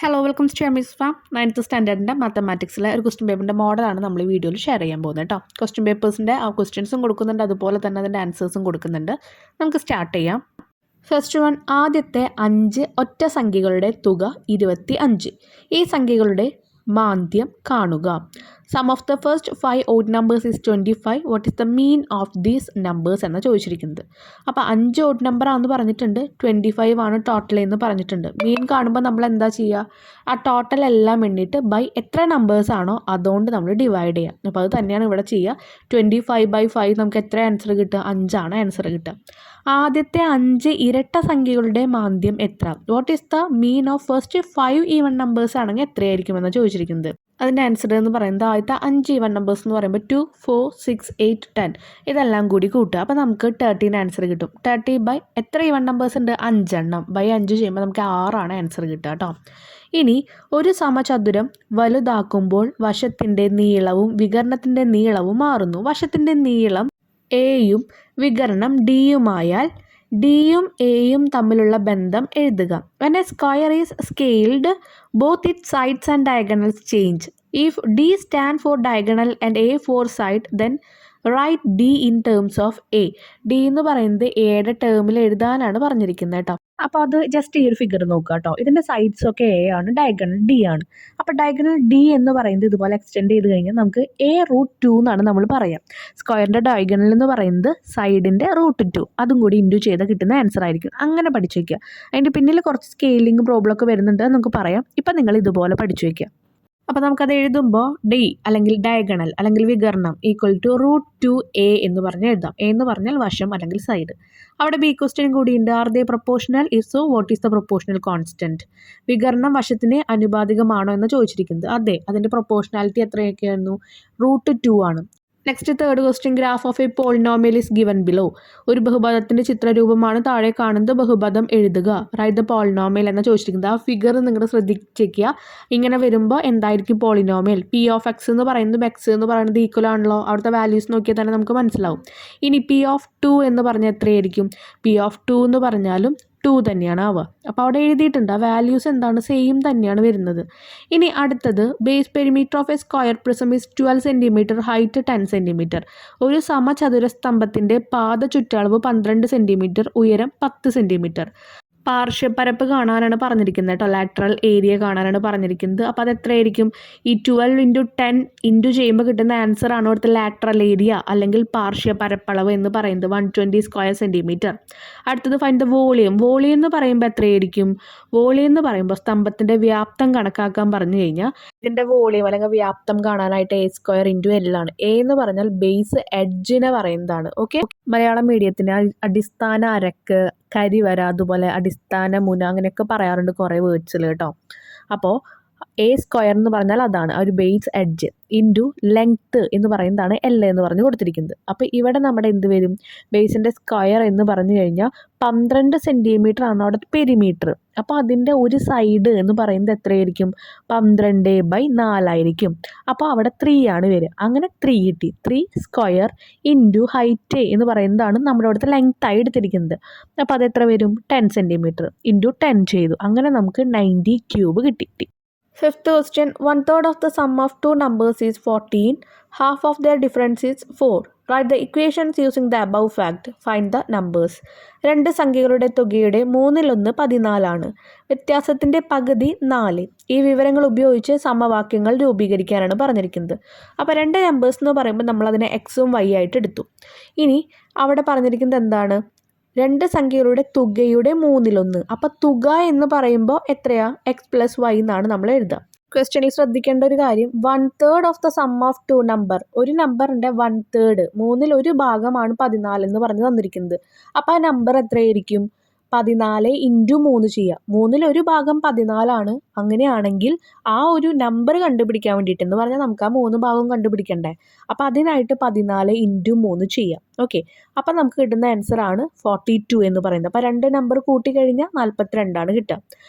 Hello welcome to miss ഫാം 9th സ്റ്റാൻഡേർഡിൻ്റെ മാത്തമാറ്റിക്സിലെ ഒരു ക്വസ്റ്റ്യൻ പേപ്പറിൻ്റെ മോഡലാണ് നമ്മൾ ഈ വീഡിയോയിൽ ഷെയർ ചെയ്യാൻ പോകുന്നത് കേട്ടോ. ക്വസ്റ്റ്യൻ പേപ്പേഴ്സിൻ്റെ ആ ക്വസ്റ്റ്യൻസും കൊടുക്കുന്നുണ്ട്, അതുപോലെ തന്നെ അതിൻ്റെ ആൻസേഴ്സും കൊടുക്കുന്നുണ്ട്. നമുക്ക് സ്റ്റാർട്ട് ചെയ്യാം. ഫസ്റ്റ് വൺ, ആദ്യത്തെ 5 ഒറ്റ സംഖ്യകളുടെ തുക 25. ഈ സംഖ്യകളുടെ മാന്ദ്യം കാണുക. Sum of the first 5 odd numbers is 25. What is the mean of these numbers എന്ന് ചോദിച്ചിരിക്കുന്നത്. അപ്പോൾ 5 ഓഡ് നമ്പറാണെന്ന് പറഞ്ഞിട്ടുണ്ട്, 25 ആണ് ടോട്ടൽ എന്ന് പറഞ്ഞിട്ടുണ്ട്. മീൻ കാണുമ്പോൾ നമ്മൾ എന്താ ചെയ്യുക? ആ ടോട്ടൽ എല്ലാം എണ്ണിയിട്ട് ബൈ എത്ര നമ്പേഴ്സ് ആണോ അതുകൊണ്ട് നമ്മൾ ഡിവൈഡ് ചെയ്യുക. അപ്പോൾ അത് തന്നെയാണ് ഇവിടെ ചെയ്യുക. 25/5 നമുക്ക് എത്ര ആൻസർ കിട്ടുക? 5 ആണ് ആൻസർ കിട്ടുക. ആദ്യത്തെ 5 ഇരട്ട സംഖ്യകളുടെ മാന്ദ്യം എത്ര? What is the mean of first 5 even numbers ആണെങ്കിൽ എത്രയായിരിക്കുമെന്ന് ചോദിച്ചിരിക്കുന്നത്. അതിൻ്റെ ആൻസർ എന്ന് പറയുന്നത് ആദ്യത്തെ 5 ഈവൺ നമ്പേഴ്സ് എന്ന് പറയുമ്പോൾ 2, 4, 6, 8, 10 ഇതെല്ലാം കൂടി കൂട്ടുക. അപ്പോൾ നമുക്ക് 13 ആൻസർ കിട്ടും. 30 ബൈ എത്ര ഈവൺ നമ്പേഴ്സ് ഉണ്ട്? 5 എണ്ണം. ബൈ 5 ചെയ്യുമ്പോൾ നമുക്ക് 6 ആണ് ആൻസർ കിട്ടുക കേട്ടോ. ഇനി ഒരു സമചതുരം വലുതാക്കുമ്പോൾ വശത്തിൻ്റെ നീളവും വികരണത്തിൻ്റെ നീളവും മാറുന്നു. വശത്തിൻ്റെ നീളം എയും വികരണം ഡിയുമായാൽ ഡിയും എയും തമ്മിലുള്ള ബന്ധം എഴുതുക. When a square is scaled, both its sides and diagonals change. If D stand for diagonal and A for side, then write D in terms of A. D എന്ന് പറയുന്നത് എയുടെ ടേമിൽ എഴുതാനാണ് പറഞ്ഞിരിക്കുന്നത് കേട്ടോ. അപ്പോൾ അത് ജസ്റ്റ് ഈ ഒരു ഫിഗർ നോക്കുക കേട്ടോ. ഇതിൻ്റെ സൈഡ്സ് ഒക്കെ എ ആണ്, ഡയഗണൽ ഡി ആണ്. അപ്പോൾ ഡയഗണൽ ഡി എന്ന് പറയുന്നത് ഇതുപോലെ എക്സ്റ്റെൻഡ് ചെയ്ത് കഴിഞ്ഞാൽ നമുക്ക് A√2 എന്നാണ് നമ്മൾ പറയാം. സ്ക്വയറിൻ്റെ ഡയഗണൽ എന്ന് പറയുന്നത് സൈഡിൻ്റെ √2, അതും കൂടി ഇൻറ്റു ചെയ്താൽ കിട്ടുന്ന ആൻസർ ആയിരിക്കും. അങ്ങനെ പഠിച്ചു വയ്ക്കുക. അതിൻ്റെ പിന്നിൽ കുറച്ച് സ്കെയിലിംഗ് പ്രോബ്ലം ഒക്കെ വരുന്നുണ്ട്, നമുക്ക് പറയാം. ഇപ്പം നിങ്ങൾ ഇതുപോലെ പഠിച്ചു വയ്ക്കുക. അപ്പോൾ നമുക്കത് എഴുതുമ്പോൾ ഡി അല്ലെങ്കിൽ ഡയഗണൽ അല്ലെങ്കിൽ വികരണം ഈക്വൽ ടു √2a എന്ന് പറഞ്ഞ് എഴുതാം. എ എന്ന് പറഞ്ഞാൽ വശം അല്ലെങ്കിൽ സൈഡ്. അവിടെ ബി ക്വസ്റ്റ്യൻ കൂടിയുണ്ട്. Are they proportional? If so what is the proportional constant? വികരണം വശത്തിന് അനുപാതികമാണോ എന്ന് ചോദിച്ചിരിക്കുന്നത്. അതെ, അതിൻ്റെ പ്രൊപ്പോർഷണാലിറ്റി എത്രയൊക്കെയായിരുന്നു? √2 ആണ്. Next third question, graph of a polynomial is given below. ഒരു ബഹുപദത്തിൻ്റെ ചിത്രരൂപമാണ് താഴെ കാണുന്നത്, ബഹുപദം എഴുതുക. റൈറ്റ് ദ പോളിനോമിയൽ എന്ന് ചോദിച്ചിരിക്കുന്നത്. ആ ഫിഗർ നിങ്ങൾ ശ്രദ്ധിച്ചേക്കുക. ഇങ്ങനെ വരുമ്പോൾ എന്തായിരിക്കും പോളിനോമിയൽ? P(x) എന്ന് പറയുന്നത് x എന്ന് പറയുന്നത് ഈക്വൽ ആണല്ലോ. അവിടുത്തെ വാല്യൂസ് നോക്കിയാൽ തന്നെ നമുക്ക് മനസ്സിലാവും. ഇനി P(2) എന്ന് പറഞ്ഞാൽ എത്രയായിരിക്കും? P(2) എന്ന് പറഞ്ഞാലും 2 തന്നെയാണ് ആവുക. അപ്പോൾ അവിടെ എഴുതിയിട്ടുണ്ട്, ആ വാല്യൂസ് എന്താണ്? സെയിം തന്നെയാണ് വരുന്നത്. ഇനി അടുത്തത്, base perimeter of A square prism is 12 centimetre, height 10 centimetre. ഒരു സമചതുരസ്തംഭത്തിൻ്റെ പാദ ചുറ്റളവ് 12 സെൻറ്റിമീറ്റർ, ഉയരം 10 സെൻറ്റിമീറ്റർ. പാർശ്വപരപ്പ് കാണാനാണ് പറഞ്ഞിരിക്കുന്നത് കേട്ടോ. ലാറ്ററൽ ഏരിയ കാണാനാണ് പറഞ്ഞിരിക്കുന്നത്. അപ്പോൾ അത് എത്രയായിരിക്കും? ഈ 12 × 10 ഇൻറ്റു ചെയ്യുമ്പോൾ കിട്ടുന്ന ആൻസർ ആണ് അവിടുത്തെ ലാറ്ററൽ ഏരിയ അല്ലെങ്കിൽ പാർശ്വപരപ്പളവ് എന്ന് പറയുന്നത് 120 സ്ക്വയർ സെൻറ്റിമീറ്റർ. അടുത്തത് ഫൈൻഡ് ദ വോളിയം. വോളിയം എന്ന് പറയുമ്പോൾ എത്രയായിരിക്കും? വോളിയം എന്ന് പറയുമ്പോൾ സ്തംഭത്തിൻ്റെ വ്യാപ്തം കണക്കാക്കാൻ പറഞ്ഞു കഴിഞ്ഞാൽ ഇതിൻ്റെ വോളിയം അല്ലെങ്കിൽ വ്യാപ്തം കാണാനായിട്ട് A² × L ആണ്. എ എന്ന് പറഞ്ഞാൽ ബേസ് എഡ്ജിനെ പറയുന്നതാണ്. ഓക്കെ, മലയാളം മീഡിയത്തിന് അടിസ്ഥാന അരക്ക്, കരിവര, അതുപോലെ അടിസ്ഥാന മുന, അങ്ങനെയൊക്കെ പറയാറുണ്ട് കുറേ വേർഡ്സിൽ കേട്ടോ. അപ്പോൾ A² എന്ന് പറഞ്ഞാൽ അതാണ് ഒരു ബേസ് എഡ്ജ്, ഇൻറ്റു ലെങ്ത്ത് എന്ന് പറയുന്നതാണ് L എന്ന് പറഞ്ഞ് കൊടുത്തിരിക്കുന്നത്. അപ്പോൾ ഇവിടെ നമ്മുടെ എന്ത് വരും? ബേസിൻ്റെ സ്ക്വയർ എന്ന് പറഞ്ഞു കഴിഞ്ഞാൽ 12 സെൻറ്റിമീറ്റർ ആണ് അവിടെ പെരിമീറ്റർ. അപ്പോൾ അതിൻ്റെ ഒരു സൈഡ് എന്ന് പറയുന്നത് എത്രയായിരിക്കും? 12/4 ആയിരിക്കും. അപ്പോൾ അവിടെ 3 ആണ് വരിക. അങ്ങനെ 3 കിട്ടി. 3² ഇൻറ്റു ഹൈറ്റ് എന്ന് പറയുന്നതാണ് നമ്മുടെ അവിടുത്തെ ലെങ്ത്തായി എടുത്തിരിക്കുന്നത്. അപ്പോൾ അത് എത്ര വരും? 10 സെൻറ്റിമീറ്റർ ഇൻറ്റു 10 ചെയ്തു. അങ്ങനെ നമുക്ക് 90³ കിട്ടി. Fifth question, 1/3 of the sum of two numbers is 14. Half of their difference is 4. Write the equations using the above fact. Find the numbers. 2 സംഖ്യകളുടെ തുകയുടെ 1/3 14 ആണ്. വ്യത്യാസത്തിൻ്റെ പകുതി 4. ഈ വിവരങ്ങൾ ഉപയോഗിച്ച് സമവാക്യങ്ങൾ രൂപീകരിക്കാനാണ് പറഞ്ഞിരിക്കുന്നത്. അപ്പോൾ 2 നമ്പേഴ്സ് എന്ന് പറയുമ്പോൾ നമ്മളതിനെ എക്സും വൈ ആയിട്ട് എടുത്തു. ഇനി അവിടെ പറഞ്ഞിരിക്കുന്നത് എന്താണ്? 2 സംഖ്യകളുടെ തുകയുടെ 1/3. അപ്പോൾ തുക എന്ന് പറയുമ്പോൾ എത്രയാ? x+y എന്നാണ് നമ്മൾ എഴുതുക. ക്വസ്റ്റ്യനിൽ ശ്രദ്ധിക്കേണ്ട ഒരു കാര്യം, 1/3 of the sum of 2 number. ഒരു നമ്പറിൻ്റെ 1/3, 1/3 ഭാഗമാണ് 14 എന്ന് പറഞ്ഞ് തന്നിരിക്കുന്നത്. അപ്പോൾ ആ നമ്പർ എത്രയായിരിക്കും? 14 × 3 ചെയ്യുക. 1/3 ഭാഗം 14 ആണ്. അങ്ങനെയാണെങ്കിൽ ആ ഒരു നമ്പർ കണ്ടുപിടിക്കാൻ വേണ്ടിയിട്ട് എന്ന് പറഞ്ഞാൽ നമുക്ക് ആ 3 ഭാഗം കണ്ടുപിടിക്കണ്ടേ. അപ്പോൾ അതിനായിട്ട് 14 × 3 ചെയ്യാം. ഓക്കെ, അപ്പോൾ നമുക്ക് കിട്ടുന്ന ആൻസർ ആണ് 42 എന്ന് പറയുന്നത്. അപ്പോൾ 2 നമ്പർ കൂട്ടിക്കഴിഞ്ഞാൽ 42 ആണ് കിട്ടുക.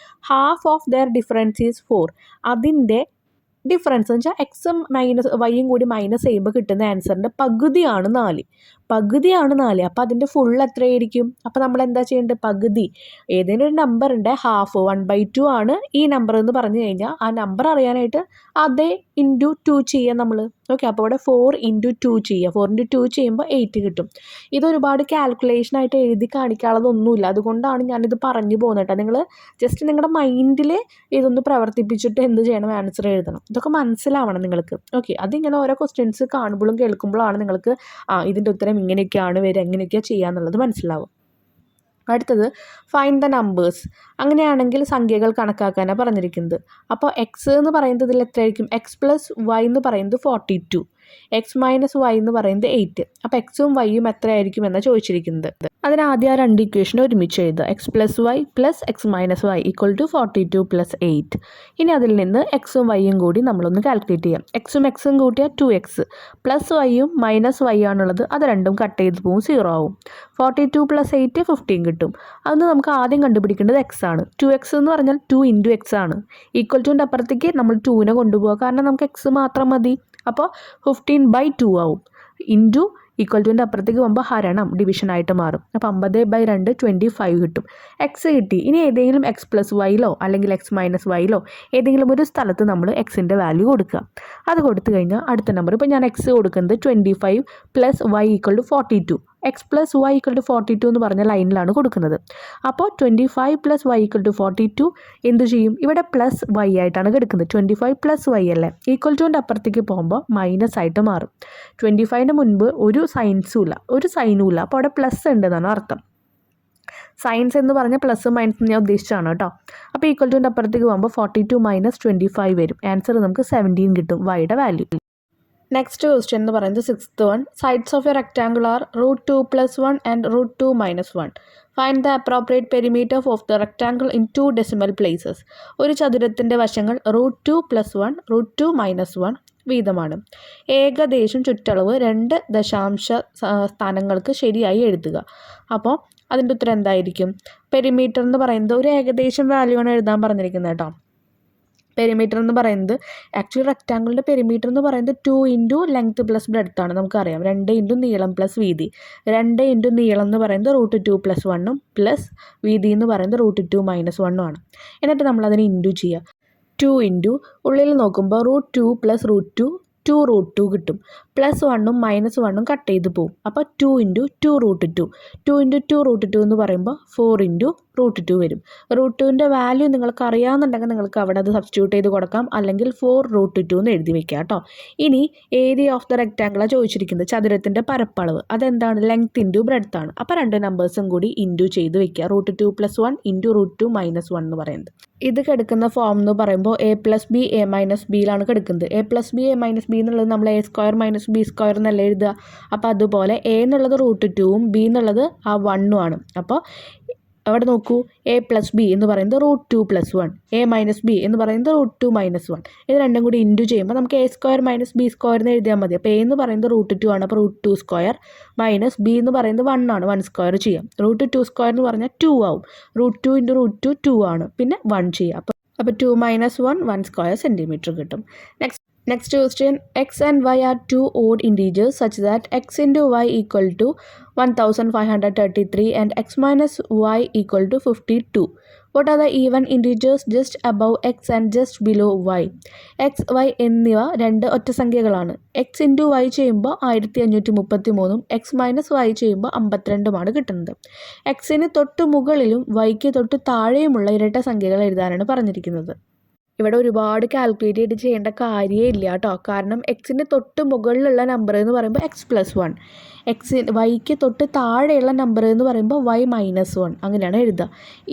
Half of their difference is 4. അതിൻ്റെ ഡിഫറൻസ് എന്ന് വെച്ചാൽ എക്സും മൈനസ് വൈയും കൂടി മൈനസ് ചെയ്യുമ്പോൾ കിട്ടുന്ന ആൻസറിൻ്റെ പകുതിയാണ് 4. പകുതിയാണ് 4. അപ്പോൾ അതിൻ്റെ ഫുൾ എത്രയായിരിക്കും? അപ്പോൾ നമ്മൾ എന്താ ചെയ്യേണ്ടത്? പകുതി ഏതെങ്കിലും ഒരു നമ്പറിൻ്റെ ഹാഫ് 1/2 ആണ് ഈ നമ്പർ എന്ന് പറഞ്ഞു കഴിഞ്ഞാൽ ആ നമ്പർ അറിയാനായിട്ട് അതേ ഇൻറ്റു 2 ചെയ്യുക നമ്മൾ. ഓക്കെ, അപ്പോൾ ഇവിടെ 4 × 2 ചെയ്യുക. 4 × 2 ചെയ്യുമ്പോൾ 8 കിട്ടും. ഇതൊരുപാട് കാൽക്കുലേഷനായിട്ട് എഴുതി കാണിക്കാനുള്ളതൊന്നുമില്ല, അതുകൊണ്ടാണ് ഞാനിത് പറഞ്ഞു പോകുന്നത് കേട്ടോ. നിങ്ങൾ ജസ്റ്റ് നിങ്ങളുടെ മൈൻഡിൽ ഇതൊന്ന് പ്രവർത്തിപ്പിച്ചിട്ട് എന്ത് ചെയ്യണം? ആൻസർ എഴുതണം. ഇതൊക്കെ മനസ്സിലാവണം നിങ്ങൾക്ക്. ഓക്കെ, അതിങ്ങനെ ഓരോ ക്വസ്റ്റ്യൻസ് കാണുമ്പോഴും കേൾക്കുമ്പോഴാണ് നിങ്ങൾക്ക് ഇതിൻ്റെ ഉത്തരം ഇങ്ങനെയൊക്കെയാണ് വരിക, എങ്ങനെയൊക്കെയാണ് ചെയ്യുക എന്നുള്ളത് മനസ്സിലാവും. അടുത്തത് ഫൈൻഡ് ദ നമ്പേഴ്സ്. അങ്ങനെയാണെങ്കിൽ സംഖ്യകൾ കണക്കാക്കാനാണ് പറഞ്ഞിരിക്കുന്നത്. അപ്പോൾ എക്സ് എന്ന് പറയുന്നത് ഇതിൽ എത്രയായിരിക്കും? എക്സ് പ്ലസ് വൈ എന്ന് പറയുന്നത് 42, എക്സ് മൈനസ് വൈ എന്ന് പറയുന്നത് 8. അപ്പോൾ എക്സും വൈയും എത്രയായിരിക്കും എന്നാണ് ചോദിച്ചിരിക്കുന്നത്. അതിനാദ്യം ആ 2 ഇക്വേഷൻ ഒരുമിച്ച് എഴുതുക. X plus y plus x minus y = 42 + 8. ഇനി അതിൽ നിന്ന് എക്സും വൈയും കൂടി നമ്മളൊന്ന് കാൽക്കുലേറ്റ് ചെയ്യാം. എക്സും കൂട്ടിയാൽ 2x, പ്ലസ് വൈയും മൈനസ് വൈ ആണുള്ളത്, അത് രണ്ടും കട്ട് ചെയ്ത് പോകും, 0 ആവും. 42 + 8 15 കിട്ടും. അന്ന് നമുക്ക് ആദ്യം കണ്ടുപിടിക്കേണ്ടത് എക്സ് ആണ്. 2x എന്ന് പറഞ്ഞാൽ 2 × x ആണ്. =ൻ്റെ അപ്പുറത്തേക്ക് നമ്മൾ 2നെ കൊണ്ടുപോകുക, കാരണം നമുക്ക് എക്സ് മാത്രം മതി. അപ്പോൾ 15/2 ആവും. ഇൻറ്റു =ൻ്റെ അപ്പുറത്തേക്ക് പോകുമ്പോൾ ഹരണം, ഡിവിഷനായിട്ട് മാറും. അപ്പോൾ 50/2 25 കിട്ടും. എക്സ് കിട്ടി. ഇനി ഏതെങ്കിലും എക്സ് പ്ലസ് വൈയിലോ അല്ലെങ്കിൽ എക്സ് മൈനസ് വൈയിലോ ഏതെങ്കിലും ഒരു സ്ഥലത്ത് നമ്മൾ എക്സിൻ്റെ വാല്യൂ കൊടുക്കുക. അത് കൊടുത്തു കഴിഞ്ഞാൽ അടുത്ത നമ്പർ, ഇപ്പോൾ ഞാൻ എക്സ് കൊടുക്കുന്നത് 25 + y = 42. എക്സ് പ്ലസ് വൈ = 42 എന്ന് പറഞ്ഞ ലൈനിലാണ് കൊടുക്കുന്നത്. അപ്പോൾ 25 + y = 42 എന്ത് ചെയ്യും? ഇവിടെ പ്ലസ് വൈ ആയിട്ടാണ് കിടക്കുന്നത്. 25 + y അല്ലേ, =ൻ്റെ അപ്പുറത്തേക്ക് പോകുമ്പോൾ മൈനസ് ആയിട്ട് മാറും. 25ന് മുൻപ് ഒരു സൈനും ഇല്ല, അപ്പോൾ അവിടെ പ്ലസ് ഉണ്ടെന്നാണ് അർത്ഥം. സയൻസ് എന്ന് പറഞ്ഞാൽ പ്ലസ് മൈനസ് ഞാൻ ഉദ്ദേശിച്ചാണ് കേട്ടോ. അപ്പോൾ =ൻ്റെ അപ്പുറത്തേക്ക് പോകുമ്പോൾ 42 - 25 വരും. ആൻസർ നമുക്ക് 17 കിട്ടും, വൈയുടെ വാല്യൂ. നെക്സ്റ്റ് ക്വസ്റ്റ്യൻ എന്ന് പറയുന്നത് 6th one. Sides of a rectangle are √2 + 1 and √2 - 1. Find the appropriate perimeter of the rectangle in 2 decimal places. ഒരു ചതുരത്തിൻ്റെ വശങ്ങൾ √2 + 1 √2 - 1 വീതമാണ്. ഏകദേശം ചുറ്റളവ് 2 ദശാംശ സ്ഥാനങ്ങൾക്ക് ശരിയായി എഴുതുക. അപ്പോൾ അതിൻ്റെ ഉത്തരം എന്തായിരിക്കും? പെരിമീറ്റർ എന്ന് പറയുന്നത് ഒരു ഏകദേശം വാല്യൂ ആണ് എഴുതാൻ പറഞ്ഞിരിക്കുന്നത് കേട്ടോ. പെരിമീറ്റർ എന്ന് പറയുന്നത് ആക്ച്വലി റെക്റ്റാങ്കിളിൻ്റെ പെരിമീറ്റർ എന്ന് പറയുന്നത് 2 × ലെങ്ത് + ബ്രെഡ്ത്ത് ആണ്. നമുക്കറിയാം 2 × നീളം + വീതി. 2 × നീളം എന്ന് പറയുന്നത് √2 + 1 പ്ലസ് വീതി എന്ന് പറയുന്നത് √2 - 1 ആണ്. എന്നിട്ട് നമ്മളതിനെ ഇൻറ്റു ചെയ്യുക. 2 × ഉള്ളിൽ നോക്കുമ്പോൾ √2 + √2 2√2 കിട്ടും. +1ഉം -1ഉം കട്ട് ചെയ്ത് പോകും. അപ്പോൾ 2 × 2√2. 2 × 2√2 എന്ന് പറയുമ്പോൾ 4 × √2 വരും. √2ൻ്റെ വാല്യൂ നിങ്ങൾക്ക് അറിയാമെന്നുണ്ടെങ്കിൽ നിങ്ങൾക്ക് അവിടെ അത് സബ്സ്റ്റിറ്റ്യൂട്ട് ചെയ്ത് കൊടുക്കാം, അല്ലെങ്കിൽ 4√2 എന്ന് എഴുതി വെക്കുക കേട്ടോ. ഇനി ഏരിയ ഓഫ് ദ റെക്ടാങ്കിളാണ് ചോദിച്ചിരിക്കുന്നത്. ചതുരത്തിൻ്റെ പരപ്പളവ് അതെന്താണ്? ലെങ്ത് × ബ്രെഡ്ത്ത് ആണ്. അപ്പോൾ 2 നമ്പേഴ്സും കൂടി ഇൻറ്റു ചെയ്ത് വെക്കുക. √2 + 1 × √2 - 1 എന്ന് പറയുന്നത്. ഇത് കിടക്കുന്ന ഫോം എന്ന് പറയുമ്പോൾ a + b a - bയിലാണ് കിടക്കുന്നത്. a + b a - b എന്നുള്ളത് നമ്മൾ a² - b² എന്നല്ല എഴുതുക. അപ്പോൾ അതുപോലെ a എന്നുള്ളത് √2ഉം b എന്നുള്ളത് ആ 1ഉം ആണ്. അപ്പോൾ അവിടെ നോക്കൂ, a + b എന്ന് പറയുന്നത് √2 + 1, a - b എന്ന് പറയുന്നത് √2 - 1. ഇത് രണ്ടും കൂടി ഇൻറ്റു ചെയ്യുമ്പോൾ നമുക്ക് a² - b² എന്ന് എഴുതിയാൽ മതി. അപ്പോൾ a എന്ന് പറയുന്നത് √2 ആണ്, അപ്പോൾ √2² - b എന്ന് പറയുന്നത് 1 ആണ്, 1² ചെയ്യാം. √2² എന്ന് പറഞ്ഞാൽ 2 ആവും. √2 × √2 2 ആണ്, പിന്നെ 1 ചെയ്യാം. അപ്പോൾ 2 - 1 1² സെൻറ്റിമീറ്റർ കിട്ടും. Next question. X and y are 2 odd integers such that x × y = 1533 and x - y = 52. What are the even integers just above x and just below y? x, y എന്നിവ 2 ഒറ്റസംഖ്യകളാണ്. x × y ചെയ്യുമ്പോൾ 1533ഉം x - y ചെയ്യുമ്പോൾ 52ഉമാണ് കിട്ടുന്നത്. എക്സിന് തൊട്ട് മുകളിലും വൈക്ക് തൊട്ട് താഴെയുമുള്ള ഇരട്ട സംഖ്യകൾ എഴുതാനാണ് പറഞ്ഞിരിക്കുന്നത്. ഇവിടെ ഒരുപാട് കാൽക്കുലേറ്റ് ചെയ്ത് ചെയ്യേണ്ട കാര്യമേ ഇല്ല കേട്ടോ. കാരണം എക്സിന് തൊട്ട് മുകളിലുള്ള നമ്പർ എന്ന് പറയുമ്പോൾ x + 1, വൈക്ക് തൊട്ട് താഴെയുള്ള നമ്പർ എന്ന് പറയുമ്പോൾ y - 1, അങ്ങനെയാണ് എഴുതുക.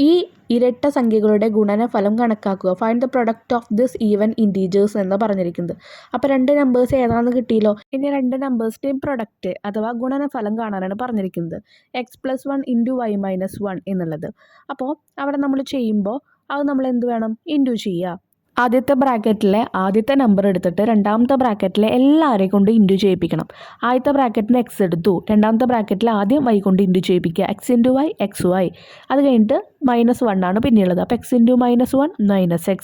ഈ ഇരട്ട സംഖ്യകളുടെ ഗുണനഫലം കണക്കാക്കുക. Find the product of this even integers എന്ന് പറഞ്ഞിരിക്കുന്നത്. അപ്പോൾ 2 നമ്പേഴ്സ് ഏതാണെന്ന് കിട്ടിയല്ലോ. ഇനി 2 നമ്പേഴ്സിൻ്റെയും പ്രൊഡക്റ്റ് അഥവാ ഗുണനഫലം കാണാനാണ് പറഞ്ഞിരിക്കുന്നത്. x + 1 × y - 1 എന്നുള്ളത്. അപ്പോൾ അവിടെ നമ്മൾ ചെയ്യുമ്പോൾ അത് നമ്മൾ എന്ത് വേണം? ഇൻറ്റു ചെയ്യുക. ആദ്യത്തെ ബ്രാക്കറ്റിലെ ആദ്യത്തെ നമ്പർ എടുത്തിട്ട് രണ്ടാമത്തെ ബ്രാക്കറ്റിലെ എല്ലാവരെയും കൊണ്ട് ഇൻറ്റു ചെയ്യിപ്പിക്കണം. ആദ്യത്തെ ബ്രാക്കറ്റിൽ എക്സ് എടുത്തു, രണ്ടാമത്തെ ബ്രാക്കറ്റിൽ ആദ്യം വൈ കൊണ്ട് ഇൻറ്റു ചെയ്യിപ്പിക്കുക. X into Y X Y, അത് കഴിഞ്ഞിട്ട് -1 ആണ് പിന്നെയുള്ളത്. അപ്പോൾ എക്സ് ഇൻറ്റു -1 -x,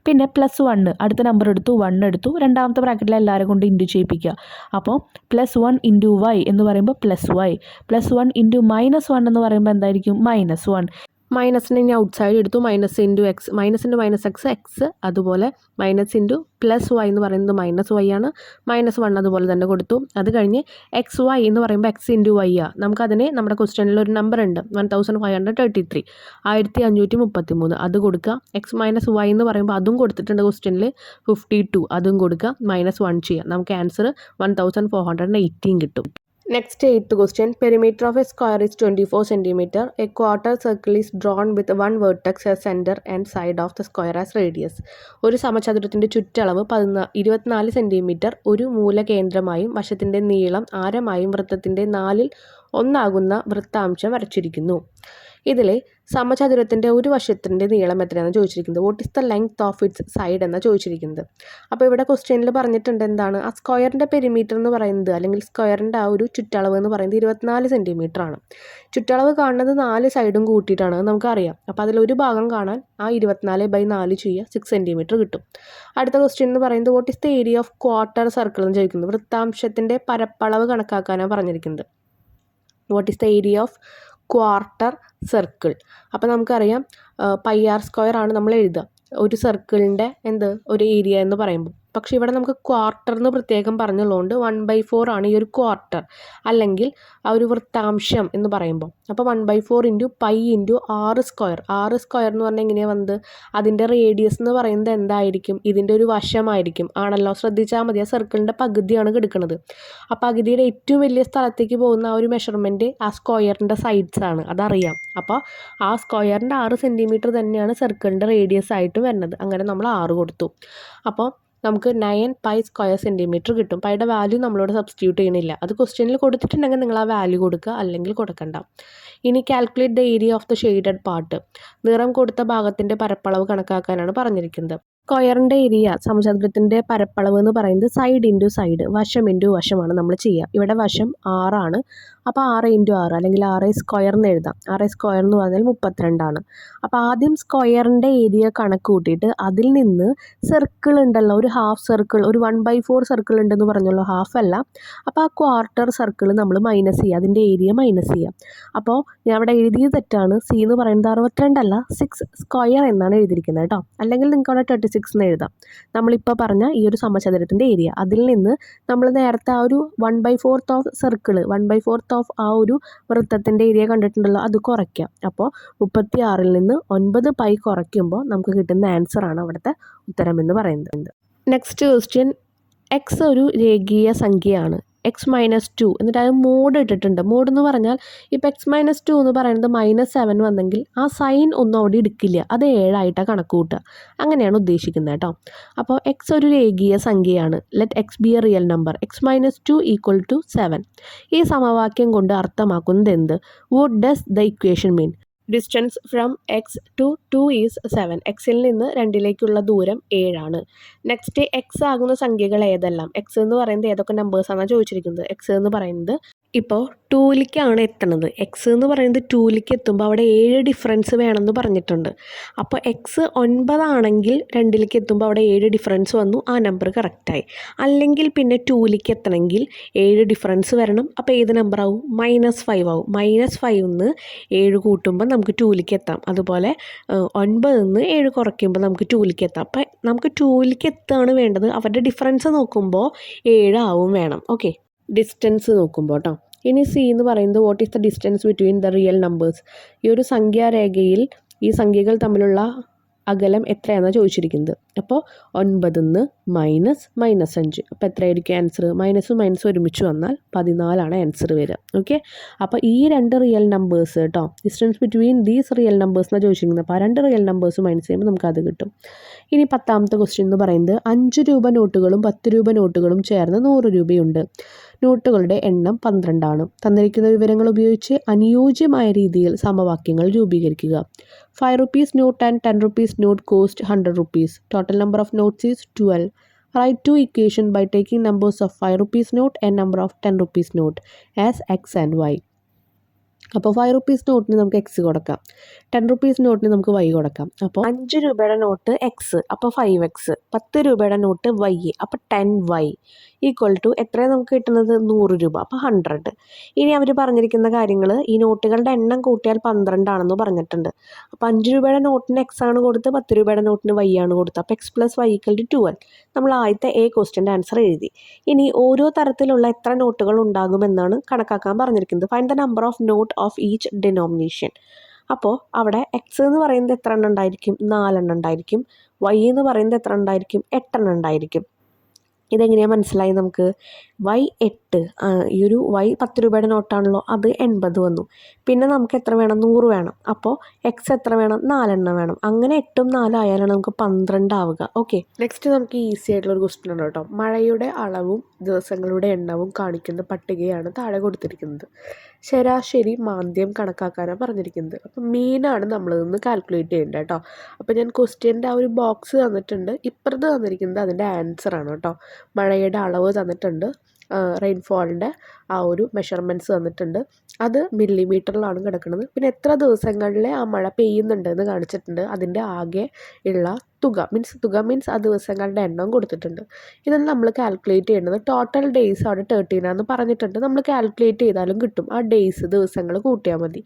പിന്നെ +1 അടുത്ത നമ്പർ എടുത്തു 1 എടുത്തു, രണ്ടാമത്തെ ബ്രാക്കറ്റിൽ എല്ലാവരും കൊണ്ട് ഇൻറ്റു ചെയ്യിപ്പിക്കുക. അപ്പോൾ +1 ഇൻറ്റു വൈ എന്ന് പറയുമ്പോൾ +y, +1 ഇൻറ്റു -1 എന്ന് പറയുമ്പോൾ എന്തായിരിക്കും -1. മൈനസിനെ ഇനി ഔട്ട് സൈഡ് എടുത്തു, minus into X, minus into minus X X, അതുപോലെ മൈനസ് ഇൻറ്റു +y എന്ന് പറയുന്നത് -y ആണ്, -1 അതുപോലെ തന്നെ കൊടുത്തു. അത് കഴിഞ്ഞ് XY എന്ന് പറയുമ്പോൾ എക്സ് ഇൻറ്റു വൈ ആണ്. നമുക്കതിന് നമ്മുടെ ക്വസ്റ്റ്യനിൽ ഒരു നമ്പർ ഉണ്ട് 1533, 1533, അത് കൊടുക്കുക. എക്സ് മൈനസ് വൈ എന്ന് പറയുമ്പോൾ അതും കൊടുത്തിട്ടുണ്ട് ക്വസ്റ്റ്യനിൽ 52, അതും കൊടുക്കുക, -1 ചെയ്യുക. നമുക്ക് ആൻസർ 1418 കിട്ടും. Next 8th question. Perimeter of a square is 24 cm. A quarter circle is drawn with one vertex as center and side of the square as radius. ഒരു സമചതുരത്തിൻ്റെ ചുറ്റളവ് 24 സെൻറ്റിമീറ്റർ, ഒരു മൂലകേന്ദ്രമായും വശത്തിൻ്റെ നീളം ആരമായും വൃത്തത്തിൻ്റെ 1/4 വൃത്താംശം വരച്ചിരിക്കുന്നു. ഇതിലെ സമചതുരത്തിൻ്റെ ഒരു വശത്തിൻ്റെ നീളം എത്രയാണെന്ന് ചോദിച്ചിരിക്കുന്നത്. What is the length of its side എന്നാണ് ചോദിച്ചിരിക്കുന്നത്. അപ്പോൾ ഇവിടെ ക്വസ്റ്റ്യനിൽ പറഞ്ഞിട്ടുണ്ട് എന്താണ്, ആ സ്ക്വയറിൻ്റെ പെരിമീറ്റർ എന്ന് പറയുന്നത്, അല്ലെങ്കിൽ സ്ക്വയറിൻ്റെ ആ ഒരു ചുറ്റളവ് എന്ന് പറയുന്നത് 24 സെൻറ്റിമീറ്റർ ആണ്. ചുറ്റളവ് കാണുന്നത് 4 സൈഡും കൂട്ടിയിട്ടാണ്, നമുക്കറിയാം. അപ്പോൾ അതിലൊരു ഭാഗം കാണാൻ ആ 24/4 ചെയ്യുക, 6 സെൻറ്റിമീറ്റർ കിട്ടും. അടുത്ത ക്വസ്റ്റ്യൻ എന്ന് പറയുന്നത് what is the area of quarter circle എന്ന് ചോദിക്കുന്നത്. വൃത്താംശത്തിൻ്റെ പരപ്പളവ് കണക്കാക്കാനാണ് പറഞ്ഞിരിക്കുന്നത്. What is the area of quarter circle. അപ്പോൾ നമുക്കറിയാം πr² ആണ് നമ്മൾ എഴുതുക ഒരു സർക്കിളിൻ്റെ ഒരു ഏരിയ എന്ന് പറയുമ്പോൾ. പക്ഷേ ഇവിടെ നമുക്ക് ക്വാർട്ടർ എന്ന് പ്രത്യേകം പറഞ്ഞുള്ളതുകൊണ്ട് 1/4 ആണ് ഈ ഒരു ക്വാർട്ടർ, അല്ലെങ്കിൽ ആ ഒരു വൃത്താംശം എന്ന് പറയുമ്പോൾ. അപ്പോൾ 1/4 × π × r². എന്ന് പറഞ്ഞാൽ എങ്ങനെയാണ് വന്നത്, അതിൻ്റെ റേഡിയസ് എന്ന് പറയുന്നത് എന്തായിരിക്കും, ഇതിൻ്റെ ഒരു വശമായിരിക്കും ആണല്ലോ. ശ്രദ്ധിച്ചാൽ മതി, ആ സർക്കിളിൻ്റെ പകുതിയാണ് കിടക്കുന്നത്. ആ പകുതിയുടെ ഏറ്റവും വലിയ സ്ഥലത്തേക്ക് പോകുന്ന ആ ഒരു മെഷർമെൻറ്റ് ആ സ്ക്വയറിൻ്റെ സൈഡ്സ് ആണ്, അതറിയാം. അപ്പോൾ ആ സ്ക്വയറിൻ്റെ 6 സെൻറ്റിമീറ്റർ തന്നെയാണ് സർക്കിളിൻ്റെ റേഡിയസ് ആയിട്ട് വരുന്നത്. അങ്ങനെ നമ്മൾ 6 കൊടുത്തു. അപ്പോൾ നമുക്ക് 9π² സെൻറ്റിമീറ്റർ കിട്ടും. പൈയുടെ വാല്യൂ നമ്മളോട് സബ്സ്റ്റിറ്റ്യൂട്ട് ചെയ്യണില്ല, അത് ക്വസ്റ്റ്യനിൽ കൊടുത്തിട്ടുണ്ടെങ്കിൽ നിങ്ങൾ ആ വാല്യൂ കൊടുക്കുക, അല്ലെങ്കിൽ കൊടുക്കണ്ട. ഇനി calculate the area of the shaded part. നിറം കൊടുത്ത ഭാഗത്തിൻ്റെ പരപ്പളവ് കണക്കാക്കാനാണ് പറഞ്ഞിരിക്കുന്നത്. സ്ക്വയറിൻ്റെ ഏരിയ, സമചതുരത്തിൻ്റെ പരപ്പളവ് എന്ന് പറയുന്നത് സൈഡ് ഇൻറ്റു സൈഡ്, വശം ഇൻറ്റു വശമാണ് നമ്മൾ ചെയ്യുക. ഇവിടെ വശം 6 ആണ്. അപ്പോൾ 6 × 6 അല്ലെങ്കിൽ 6² എന്ന് എഴുതാം. 6² എന്ന് പറഞ്ഞാൽ 32 ആണ്. അപ്പോൾ ആദ്യം സ്ക്വയറിൻ്റെ ഏരിയ കണക്ക് കൂട്ടിയിട്ട് അതിൽ നിന്ന് സർക്കിൾ ഉണ്ടല്ലോ, ഒരു ഹാഫ് സർക്കിൾ, ഒരു 1/4 സർക്കിൾ ഉണ്ടെന്ന് പറഞ്ഞല്ലോ, ഹാഫ് അല്ല. അപ്പോൾ ആ ക്വാർട്ടർ സർക്കിൾ നമ്മൾ മൈനസ് ചെയ്യുക, അതിൻ്റെ ഏരിയ മൈനസ് ചെയ്യുക. അപ്പോൾ ഞാൻ അവിടെ എഴുതിയത് തെറ്റാണ്. സി എന്ന് പറയുന്നത് 62 അല്ല, 6² എന്നാണ് എഴുതിയിരിക്കുന്നത് കേട്ടോ. അല്ലെങ്കിൽ നിങ്ങൾക്ക് അവിടെ 36 എന്ന് എഴുതാം. നമ്മളിപ്പോൾ പറഞ്ഞ ഈ ഒരു സമചതുരത്തിൻ്റെ ഏരിയ, അതിൽ നിന്ന് നമ്മൾ നേരത്തെ ആ ഒരു 1/4 ഓഫ് സർക്കിൾ, 1/4 ഓഫ് ആ ഒരു വൃത്തത്തിൻ്റെ ഏരിയ കണ്ടിട്ടുണ്ടല്ലോ, അത് കുറയ്ക്കാം. അപ്പോൾ 36-ൽ നിന്ന് 9π കുറയ്ക്കുമ്പോൾ നമുക്ക് കിട്ടുന്ന ആൻസറാണ് അവിടുത്തെ ഉത്തരം എന്ന് പറയുന്നത്. Next question. എക്സ് ഒരു രേഖീയ സംഖ്യയാണ്. x-2 എന്നിട്ട് അത് മോഡ് ഇട്ടിട്ടുണ്ട്. മോഡ് എന്ന് പറഞ്ഞാൽ ഇപ്പോൾ x-2 എന്ന് പറയുന്നത് -7 വന്നെങ്കിൽ ആ സൈൻ ഒന്നും അവിടെ എടുക്കില്ല, അത് 7 ആയിട്ടാണ് കണക്ക് കൂട്ടുക. അങ്ങനെയാണ് ഉദ്ദേശിക്കുന്നത് കേട്ടോ. അപ്പോൾ എക്സ് ഒരു രേഖീയ സംഖ്യയാണ്. Let x be a real number. x-2 = 7. ഈ സമവാക്യം കൊണ്ട് അർത്ഥമാക്കുന്നത് എന്ത്? What does the equation mean? Distance from x to 2 is 7. എക്സിൽ നിന്ന് 2ലേക്കുള്ള ദൂരം 7 ആണ്. നെക്സ്റ്റ്, എക്സ് ആകുന്ന സംഖ്യകൾ ഏതെല്ലാം? എക്സ് എന്ന് പറയുന്നത് ഏതൊക്കെ നമ്പേഴ്സാണെന്നാണ് ചോദിച്ചിരിക്കുന്നത്. എക്സ് എന്ന് പറയുന്നത് ഇപ്പോൾ 2ലേക്കാണ് എത്തണത്. എക്സ് എന്ന് പറയുന്നത് 2ലേക്ക് എത്തുമ്പോൾ അവിടെ 7 ഡിഫറൻസ് വേണമെന്ന് പറഞ്ഞിട്ടുണ്ട്. അപ്പോൾ എക്സ് 9 ആണെങ്കിൽ 2ലേക്ക് എത്തുമ്പോൾ അവിടെ 7 ഡിഫറൻസ് വന്നു, ആ നമ്പർ കറക്റ്റായി. അല്ലെങ്കിൽ പിന്നെ 2ലേക്ക് എത്തണമെങ്കിൽ 7 ഡിഫറൻസ് വരണം. അപ്പോൾ ഏത് നമ്പർ ആവും? -5 ആവും. -5 7 കൂട്ടുമ്പോൾ നമുക്ക് 2ലേക്ക് എത്താം. അതുപോലെ 9 7 കുറയ്ക്കുമ്പോൾ നമുക്ക് 2ലേക്ക് എത്താം. അപ്പം നമുക്ക് 2ലേക്ക് എത്തുകയാണ് വേണ്ടത്. അവരുടെ ഡിഫറൻസ് നോക്കുമ്പോൾ 7 ആവും വേണം. ഓക്കെ, ഡിസ്റ്റൻസ് നോക്കുമ്പോൾ കേട്ടോ. ഇനി സി എന്ന് പറയുന്നത് what is the distance between the real numbers. ഈ ഒരു സംഖ്യാരേഖയിൽ ഈ സംഖ്യകൾ തമ്മിലുള്ള അകലം എത്രയാണെന്നാണ് ചോദിച്ചിരിക്കുന്നത്. അപ്പോൾ 9 -5. അപ്പോൾ എത്രയായിരിക്കും ആൻസർ? മൈനസ് ഒരുമിച്ച് വന്നാൽ 14 ആൻസർ വരിക. ഓക്കെ, അപ്പോൾ ഈ 2 റിയൽ നമ്പേഴ്സ് കേട്ടോ, distance between these real numbers എന്നാണ് ചോദിച്ചിരിക്കുന്നത്. അപ്പോൾ ആ 2 റിയൽ നമ്പേഴ്സ് മൈനസ് ചെയ്യുമ്പോൾ നമുക്കത് കിട്ടും. ഇനി 10ാമത്തെ ക്വസ്റ്റ്യൻ എന്ന് പറയുന്നത് 5 രൂപ നോട്ടുകളും 10 രൂപ നോട്ടുകളും ചേർന്ന് 100 രൂപയുണ്ട്. നോട്ടുകളുടെ എണ്ണം 12. തന്നിരിക്കുന്ന വിവരങ്ങൾ ഉപയോഗിച്ച് അനുയോജ്യമായ രീതിയിൽ സമവാക്യങ്ങൾ രൂപീകരിക്കുക. 5 rupees note and 10 rupees note cost 100 rupees. Total number of notes is 12. Write two equation by taking numbers of 5 rupees note and number of 10 rupees note as x and y. അപ്പോൾ 5 rupees നോട്ടിന് നമുക്ക് X കൊടുക്കാം, 10 rupees നോട്ടിന് നമുക്ക് Y കൊടുക്കാം. അപ്പോൾ 5 രൂപയുടെ not X, അപ്പോൾ 5x. 10 രൂപയുടെ not Y, അപ്പോൾ 10y ഈക്വൽ ടു എത്രയാണ് നമുക്ക് കിട്ടുന്നത്? 100 രൂപ, അപ്പോൾ 100. ഇനി അവർ പറഞ്ഞിരിക്കുന്ന കാര്യങ്ങൾ, ഈ നോട്ടുകളുടെ എണ്ണം കൂട്ടിയാൽ 12 ആണെന്ന് പറഞ്ഞിട്ടുണ്ട്. അപ്പോൾ 5 രൂപയുടെ നോട്ടിന് എക്സ് ആണ് കൊടുത്ത്, 10 രൂപയുടെ നോട്ടിന് വൈ ആണ് കൊടുത്തത്. അപ്പോൾ x + y = 12. നമ്മൾ ആദ്യത്തെ ക്വസ്റ്റ്യൻ്റെ ആൻസർ എഴുതി. ഇനി ഓരോ തരത്തിലുള്ള എത്ര നോട്ടുകൾ ഉണ്ടാകുമെന്നാണ് കണക്കാക്കാൻ പറഞ്ഞിരിക്കുന്നത്. Find the number of note of each denomination. അപ്പോൾ അവിടെ എക്സ് എന്ന് പറയുന്നത് എത്ര എണ്ണം ഉണ്ടായിരിക്കും? 4 എണ്ണം ഉണ്ടായിരിക്കും. വൈ എന്ന് പറയുന്നത് എത്ര ഉണ്ടായിരിക്കും? 8 എണ്ണം ഉണ്ടായിരിക്കും. ഇതെങ്ങനെയാണ് മനസ്സിലായി നമുക്ക്? വൈ 8, ഈ ഒരു വൈ 10 രൂപയുടെ നോട്ടാണല്ലോ, അത് 80 വന്നു. പിന്നെ നമുക്ക് എത്ര വേണം? 100 വേണം. അപ്പോൾ എക്സ് എത്ര വേണം? 4 എണ്ണം വേണം. അങ്ങനെ 8ഉം 4 ആയാലാണ് നമുക്ക് 12 ആവുക. ഓക്കെ, നെക്സ്റ്റ് നമുക്ക് ഈസി ആയിട്ടുള്ളൊരു ക്വസ്റ്റ്യൻ ഉണ്ട് കേട്ടോ. മഴയുടെ അളവും ദിവസങ്ങളുടെ എണ്ണവും കാണിക്കുന്ന പട്ടികയാണ് താഴെ കൊടുത്തിരിക്കുന്നത്. ശരാശരി മാന്ദ്യം കണക്കാക്കാനാണ് പറഞ്ഞിരിക്കുന്നത്. അപ്പം മീനാണ് നമ്മളിതൊന്ന് കാൽക്കുലേറ്റ് ചെയ്യേണ്ടത് കേട്ടോ. അപ്പോൾ ഞാൻ ക്വസ്റ്റ്യൻ്റെ ആ ഒരു ബോക്സ് തന്നിട്ടുണ്ട്, ഇപ്പുറത്ത് തന്നിരിക്കുന്നത് അതിൻ്റെ ആൻസറാണ് കേട്ടോ. മഴയുടെ അളവ് തന്നിട്ടുണ്ട്, റെയിൻഫോളിൻ്റെ ആ ഒരു മെഷർമെൻറ്റ്സ് തന്നിട്ടുണ്ട്, അത് മില്ലിമീറ്ററിലാണ് കിടക്കുന്നത്. പിന്നെ എത്ര ദിവസങ്ങളിൽ ആ മഴ പെയ്യുന്നുണ്ട് എന്ന് കാണിച്ചിട്ടുണ്ട്. അതിൻ്റെ ആകെ ഉള്ള തുക മീൻസ് ആ ദിവസങ്ങളുടെ എണ്ണം കൊടുത്തിട്ടുണ്ട്. ഇതൊന്നും നമ്മൾ കാൽക്കുലേറ്റ് ചെയ്യേണ്ടത്. ടോട്ടൽ ഡേയ്സ് അവിടെ 13 ആണെന്ന് പറഞ്ഞിട്ടുണ്ട്. നമ്മൾ കാൽക്കുലേറ്റ് ചെയ്താലും കിട്ടും. ആ ഡേയ്സ് ദിവസങ്ങൾ കൂട്ടിയാൽ മതി.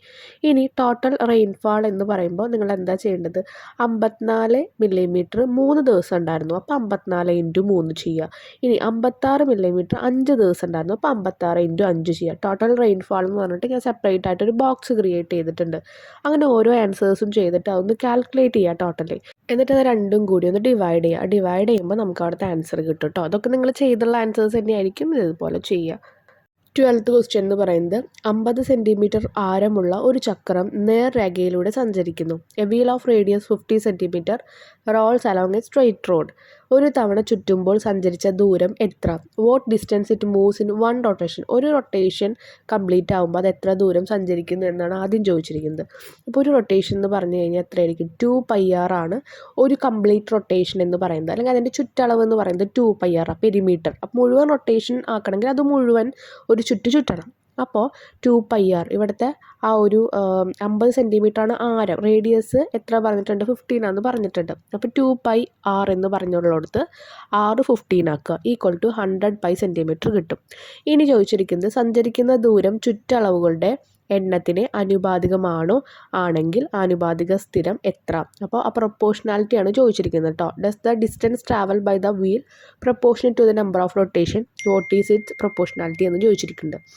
ഇനി ടോട്ടൽ റെയിൻഫാൾ എന്ന് പറയുമ്പോൾ നിങ്ങൾ എന്താ ചെയ്യേണ്ടത്? 54 മില്ലിമീറ്റർ 3 ദിവസം ഉണ്ടായിരുന്നു, അപ്പോൾ 54 × 3 ചെയ്യുക. ഇനി 56 മില്ലിമീറ്റർ 5 ദിവസം ഉണ്ടായിരുന്നു, അപ്പോൾ 56 × 5 ചെയ്യുക. ടോട്ടൽ റെയിൻഫാൾ എന്ന് പറഞ്ഞിട്ട് ഞാൻ സെപ്പറേറ്റ് ആയിട്ടൊരു ബോക്സ് ക്രിയേറ്റ് ചെയ്തിട്ടുണ്ട്. അങ്ങനെ ഓരോ ആൻസേഴ്സും ചെയ്തിട്ട് അതൊന്ന് കാൽക്കുലേറ്റ് ചെയ്യുക ടോട്ടലി. എന്നിട്ട് അത് രണ്ടും കൂടി ഒന്ന് ഡിവൈഡ് ചെയ്യുക. ഡിവൈഡ് ചെയ്യുമ്പോൾ നമുക്ക് അവിടുത്തെ ആൻസർ കിട്ടും കേട്ടോ. അതൊക്കെ നിങ്ങൾ ചെയ്തുള്ള ആൻസേഴ്സ് തന്നെയായിരിക്കും, ഇതുപോലെ ചെയ്യുക. 12th ക്വസ്റ്റ്യൻ എന്ന് പറയുന്നത് 50 സെൻറ്റിമീറ്റർ ആരമുള്ള ഒരു ചക്രം നേർരേഖയിലൂടെ സഞ്ചരിക്കുന്നു. A wheel of radius 50 centimetre rolls along a straight road. ഒരു തവണ ചുറ്റുമ്പോൾ സഞ്ചരിച്ച ദൂരം എത്ര? What distance it moves in 1 rotation. ഒരു റൊട്ടേഷൻ കംപ്ലീറ്റ് ആകുമ്പോൾ അത് എത്ര ദൂരം സഞ്ചരിക്കുന്നു എന്നാണ് ആദ്യം ചോദിച്ചിരിക്കുന്നത്. ഇപ്പോൾ ഒരു റൊട്ടേഷൻ എന്ന് പറഞ്ഞു കഴിഞ്ഞാൽ എത്രയായിരിക്കും? 2πr ആണ് ഒരു കംപ്ലീറ്റ് റൊട്ടേഷൻ എന്ന് പറയുന്നത്, അല്ലെങ്കിൽ അതിൻ്റെ ചുറ്റളവ് എന്ന് പറയുന്നത് 2πr പെരിമീറ്റർ. അപ്പോൾ മുഴുവൻ റൊട്ടേഷൻ ആക്കണമെങ്കിൽ അത് മുഴുവൻ ഒരു ചുറ്റണം. അപ്പോൾ 2πr, ഇവിടുത്തെ ആ ഒരു 50 സെൻറ്റിമീറ്ററാണ് ആരം, റേഡിയസ് എത്ര പറഞ്ഞിട്ടുണ്ട്? 15 ആണെന്ന് പറഞ്ഞിട്ടുണ്ട്. അപ്പോൾ 2πr എന്ന് പറഞ്ഞുള്ളടത്ത് r 15 ആക്കുക, ഈക്വൽ ടു 100π സെൻറ്റിമീറ്റർ കിട്ടും. ഇനി ചോദിച്ചിരിക്കുന്നത് സഞ്ചരിക്കുന്ന ദൂരം ചുറ്റളവുകളുടെ എണ്ണത്തിന് അനുപാതികമാണോ? ആണെങ്കിൽ ആനുപാതിക സ്ഥിരം എത്ര? അപ്പോൾ ആ പ്രൊപ്പോർഷണാലിറ്റിയാണ് ചോദിച്ചിരിക്കുന്നത് കേട്ടോ. Does the distance travel by the wheel proportional to the number of rotation? What is it proportionality എന്ന് ചോദിച്ചിരിക്കുന്നുണ്ട്.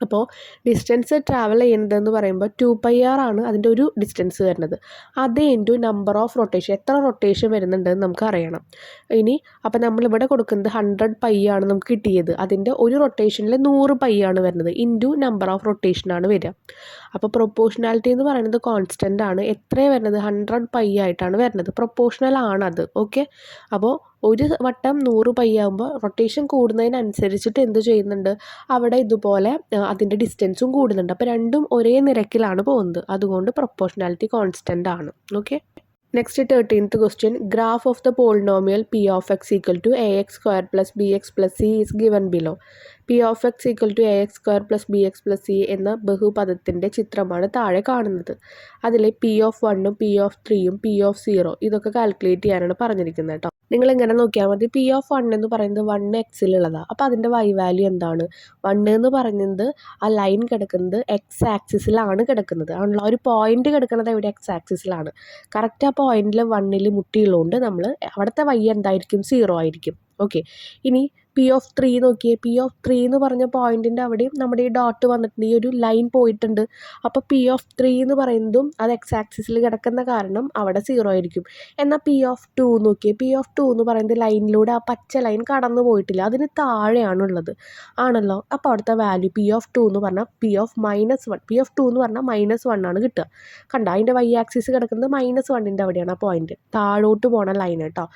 അപ്പോൾ ഡിസ്റ്റൻസ് ട്രാവൽ ചെയ്യുന്നതെന്ന് പറയുമ്പോൾ 2πr ആണ് അതിൻ്റെ ഒരു ഡിസ്റ്റൻസ് വരുന്നത്. അത് ഇൻറ്റു നമ്പർ ഓഫ് റൊട്ടേഷൻ, എത്ര റൊട്ടേഷൻ വരുന്നുണ്ടെന്ന് നമുക്ക് അറിയണം. ഇനി അപ്പോൾ നമ്മളിവിടെ കൊടുക്കുന്നത് 100π ആണ് നമുക്ക് കിട്ടിയത്. അതിൻ്റെ ഒരു റൊട്ടേഷനിൽ 100π ആണ് വരുന്നത്, ഇൻറ്റു നമ്പർ ഓഫ് റൊട്ടേഷനാണ് വരിക. അപ്പോൾ പ്രൊപ്പോർഷണാലിറ്റി എന്ന് പറയുന്നത് കോൺസ്റ്റൻ്റ് ആണ്. എത്രയാണ് വരുന്നത്? 100π ആയിട്ടാണ് വരുന്നത്. പ്രൊപ്പോർഷണൽ ആണത്. ഓക്കെ, അപ്പോൾ ഒരു വട്ടം 100π ആകുമ്പോൾ റൊട്ടേഷൻ കൂടുന്നതിനനുസരിച്ചിട്ട് എന്ത് ചെയ്യുന്നുണ്ട്? അവിടെ ഇതുപോലെ അതിൻ്റെ ഡിസ്റ്റൻസും കൂടുന്നുണ്ട്. അപ്പോൾ രണ്ടും ഒരേ നിരക്കിലാണ് പോകുന്നത്. അതുകൊണ്ട് പ്രൊപ്പോർഷണാലിറ്റി കോൺസ്റ്റൻ്റ് ആണ്. Okay, next 13th question. Graph of the polynomial p of x equal to ax² + bx + c is given below. p of x equal to ax² + bx + c എന്ന ബഹുപദത്തിൻ്റെ ചിത്രമാണ് താഴെ കാണുന്നത്. അതിൽ p of 1ഉം p of 3ഉം p of 0 ഇതൊക്കെ calculate ചെയ്യാനാണ് പറഞ്ഞിരിക്കുന്നത് കേട്ടോ. നിങ്ങളിങ്ങനെ നോക്കിയാൽ മതി. p of 1 എന്ന് പറയുന്നത് 1x-ലുള്ളതാണ്. അപ്പോൾ അതിൻ്റെ y വാല്യൂ എന്താണ്? 1 എന്ന് പറയുന്നത് ആ ലൈൻ കിടക്കുന്നത് x ആക്സിസിലാണ് കിടക്കുന്നത് ആണല്ലോ. ഒരു പോയിന്റ് കിടക്കുന്നത് എവിടെ? x ആക്സിസിലാണ്. കറക്റ്റ് ആ പോയിന്റിൽ 1ൽ മുട്ടിയുള്ളതുകൊണ്ട് നമ്മൾ അവിടുത്തെ y എന്തായിരിക്കും? 0 ആയിരിക്കും. ഓക്കെ, ഇനി p of 3 നോക്കിയേ. p of 3 എന്ന് പറഞ്ഞ പോയിന്റിൻ്റെ അവിടെയും നമ്മുടെ ഈ ഡോട്ട് വന്നിട്ടുണ്ട്, ഈ ഒരു ലൈൻ പോയിട്ടുണ്ട്. അപ്പോൾ p of 3 എന്ന് പറയുന്നതും അത് x ആക്സിസിൽ കിടക്കുന്ന കാരണം അവിടെ 0 ആയിരിക്കും. എന്നാൽ p of 2 നോക്കിയേ. p of 2 എന്ന് പറയുന്നത് ലൈനിലൂടെ ആ പച്ച ലൈൻ കടന്നു പോയിട്ടില്ല, അതിന് താഴെയാണുള്ളത് ആണല്ലോ. അപ്പോൾ അവിടുത്തെ വാല്യൂ p of 2 എന്ന് പറഞ്ഞാൽ p of -1. p of 2 എന്ന് പറഞ്ഞാൽ -1 ആണ് കിട്ടുക. കണ്ട, അതിൻ്റെ y ആക്സിസ് കിടക്കുന്നത് -1ൻ്റെ അവിടെയാണ് ആ പോയിന്റ്, താഴോട്ട് പോണ ലൈൻ കേട്ടോ.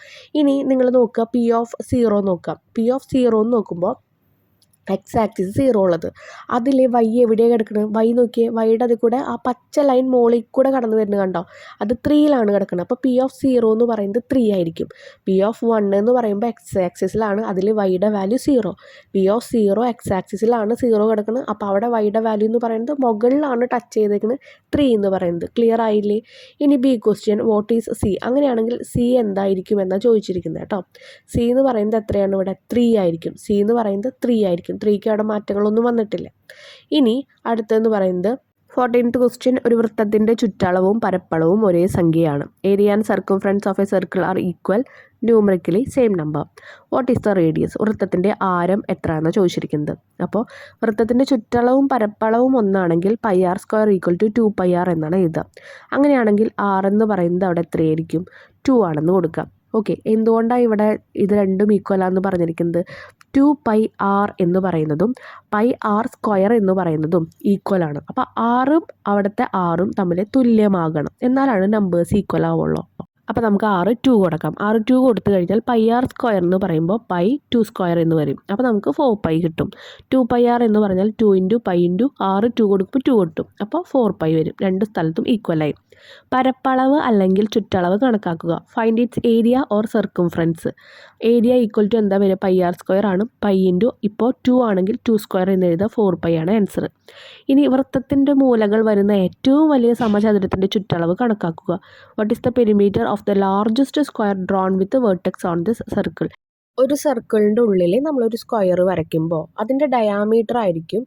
ഇനി നിങ്ങൾ നോക്കുക p of 0 നോക്കുക. p of 0 എന്ന് നോക്കുമ്പോൾ എക്സ് ആക്സിസ് 0 ഉള്ളത്. അതിൽ വൈ എവിടെയാണ് കിടക്കുന്നത്? വൈ നോക്കിയേ, വൈയുടെ അതിൽ കൂടെ ആ പച്ച ലൈൻ മുകളിൽ കൂടെ കടന്നു വരുന്നത് കണ്ടോ? അത് 3യിലാണ് കിടക്കുന്നത്. അപ്പോൾ P(0) എന്ന് പറയുന്നത് 3 ആയിരിക്കും. P(1) എന്ന് പറയുമ്പോൾ എക്സ് ആക്സിസിലാണ്, അതിൽ വൈയുടെ വാല്യൂ 0. P(0) എക്സ് ആക്സിസിലാണ് 0 കിടക്കുന്നത്. അപ്പോൾ അവിടെ വൈയുടെ വാല്യൂ എന്ന് പറയുന്നത് മുകളിലാണ് ടച്ച് ചെയ്തേക്കുന്നത് 3 എന്ന് പറയുന്നത്. ക്ലിയർ ആയില്ലേ? ഇനി B question, what is C? അങ്ങനെയാണെങ്കിൽ സി എന്തായിരിക്കും എന്നാണ് ചോദിച്ചിരിക്കുന്നത് കേട്ടോ. സി എന്ന് പറയുന്നത് എത്രയാണ്? ഇവിടെ 3 ആയിരിക്കും. സി എന്ന് പറയുന്നത് 3 ആയിരിക്കും. 3ക്ക് അവിടെ മാറ്റങ്ങളൊന്നും വന്നിട്ടില്ല. ഇനി അടുത്തതെന്ന് പറയുന്നത് 14th ക്വസ്റ്റ്യൻ, ഒരു വൃത്തത്തിൻ്റെ ചുറ്റളവും പരപ്പളവും ഒരേ സംഖ്യയാണ്. Area and circumference of a circle are equal, numerically same number. What is the radius? വൃത്തത്തിൻ്റെ ആരം എത്ര എന്നാണ് ചോദിച്ചിരിക്കുന്നത്. അപ്പോൾ വൃത്തത്തിൻ്റെ ചുറ്റളവും പരപ്പളവും ഒന്നാണെങ്കിൽ πr² ഈക്വൽ ടു 2πr എന്നാണ് എഴുതുക. അങ്ങനെയാണെങ്കിൽ r എന്ന് പറയുന്നത് അവിടെ എത്രയായിരിക്കും? 2 ആണെന്ന് കൊടുക്കാം. ഓക്കെ, എന്തുകൊണ്ടാണ് ഇവിടെ ഇത് രണ്ടും ഈക്വലാന്ന് പറഞ്ഞിരിക്കുന്നത്? 2πr എന്ന് പറയുന്നതും πr² എന്ന് പറയുന്നതും ഈക്വലാണ്. അപ്പോൾ ആറും അവിടുത്തെ ആറും തമ്മിൽ തുല്യമാകണം, എന്നാലാണ് നമ്പേഴ്സ് ഈക്വൽ ആവുള്ളൂ. അപ്പോൾ നമുക്ക് r2 കൊടുക്കാം. r2 കൊടുത്തു കഴിഞ്ഞാൽ πr² എന്ന് പറയുമ്പോൾ π2² എന്ന് വരും. അപ്പോൾ നമുക്ക് 4π കിട്ടും. 2πr എന്ന് പറഞ്ഞാൽ 2 × π × r2 കൊടുക്കുമ്പോൾ 2 കിട്ടും. അപ്പോൾ 4π വരും. രണ്ട് സ്ഥലത്തും ഈക്വലായി. പരപ്പളവ് അല്ലെങ്കിൽ ചുറ്റളവ് കണക്കാക്കുക. Find its area or circumference. Area equal to എന്താ വരിക? πr² ആണ്. π × ഇപ്പോൾ 2 ആണെങ്കിൽ 2² എന്ന് എഴുതുക. 4π ആണ് ആൻസർ. ഇനി വൃത്തത്തിൻ്റെ മൂലകൾ വരുന്ന ഏറ്റവും വലിയ സമചതുരത്തിൻ്റെ ചുറ്റളവ് കണക്കാക്കുക. What is the perimeter of the largest square drone with vertex on this circle. ഒരു സർക്കിളിൻ്റെ ഉള്ളിൽ നമ്മളൊരു സ്ക്വയർ വരയ്ക്കുമ്പോൾ അതിൻ്റെ ഡയാമീറ്റർ ആയിരിക്കും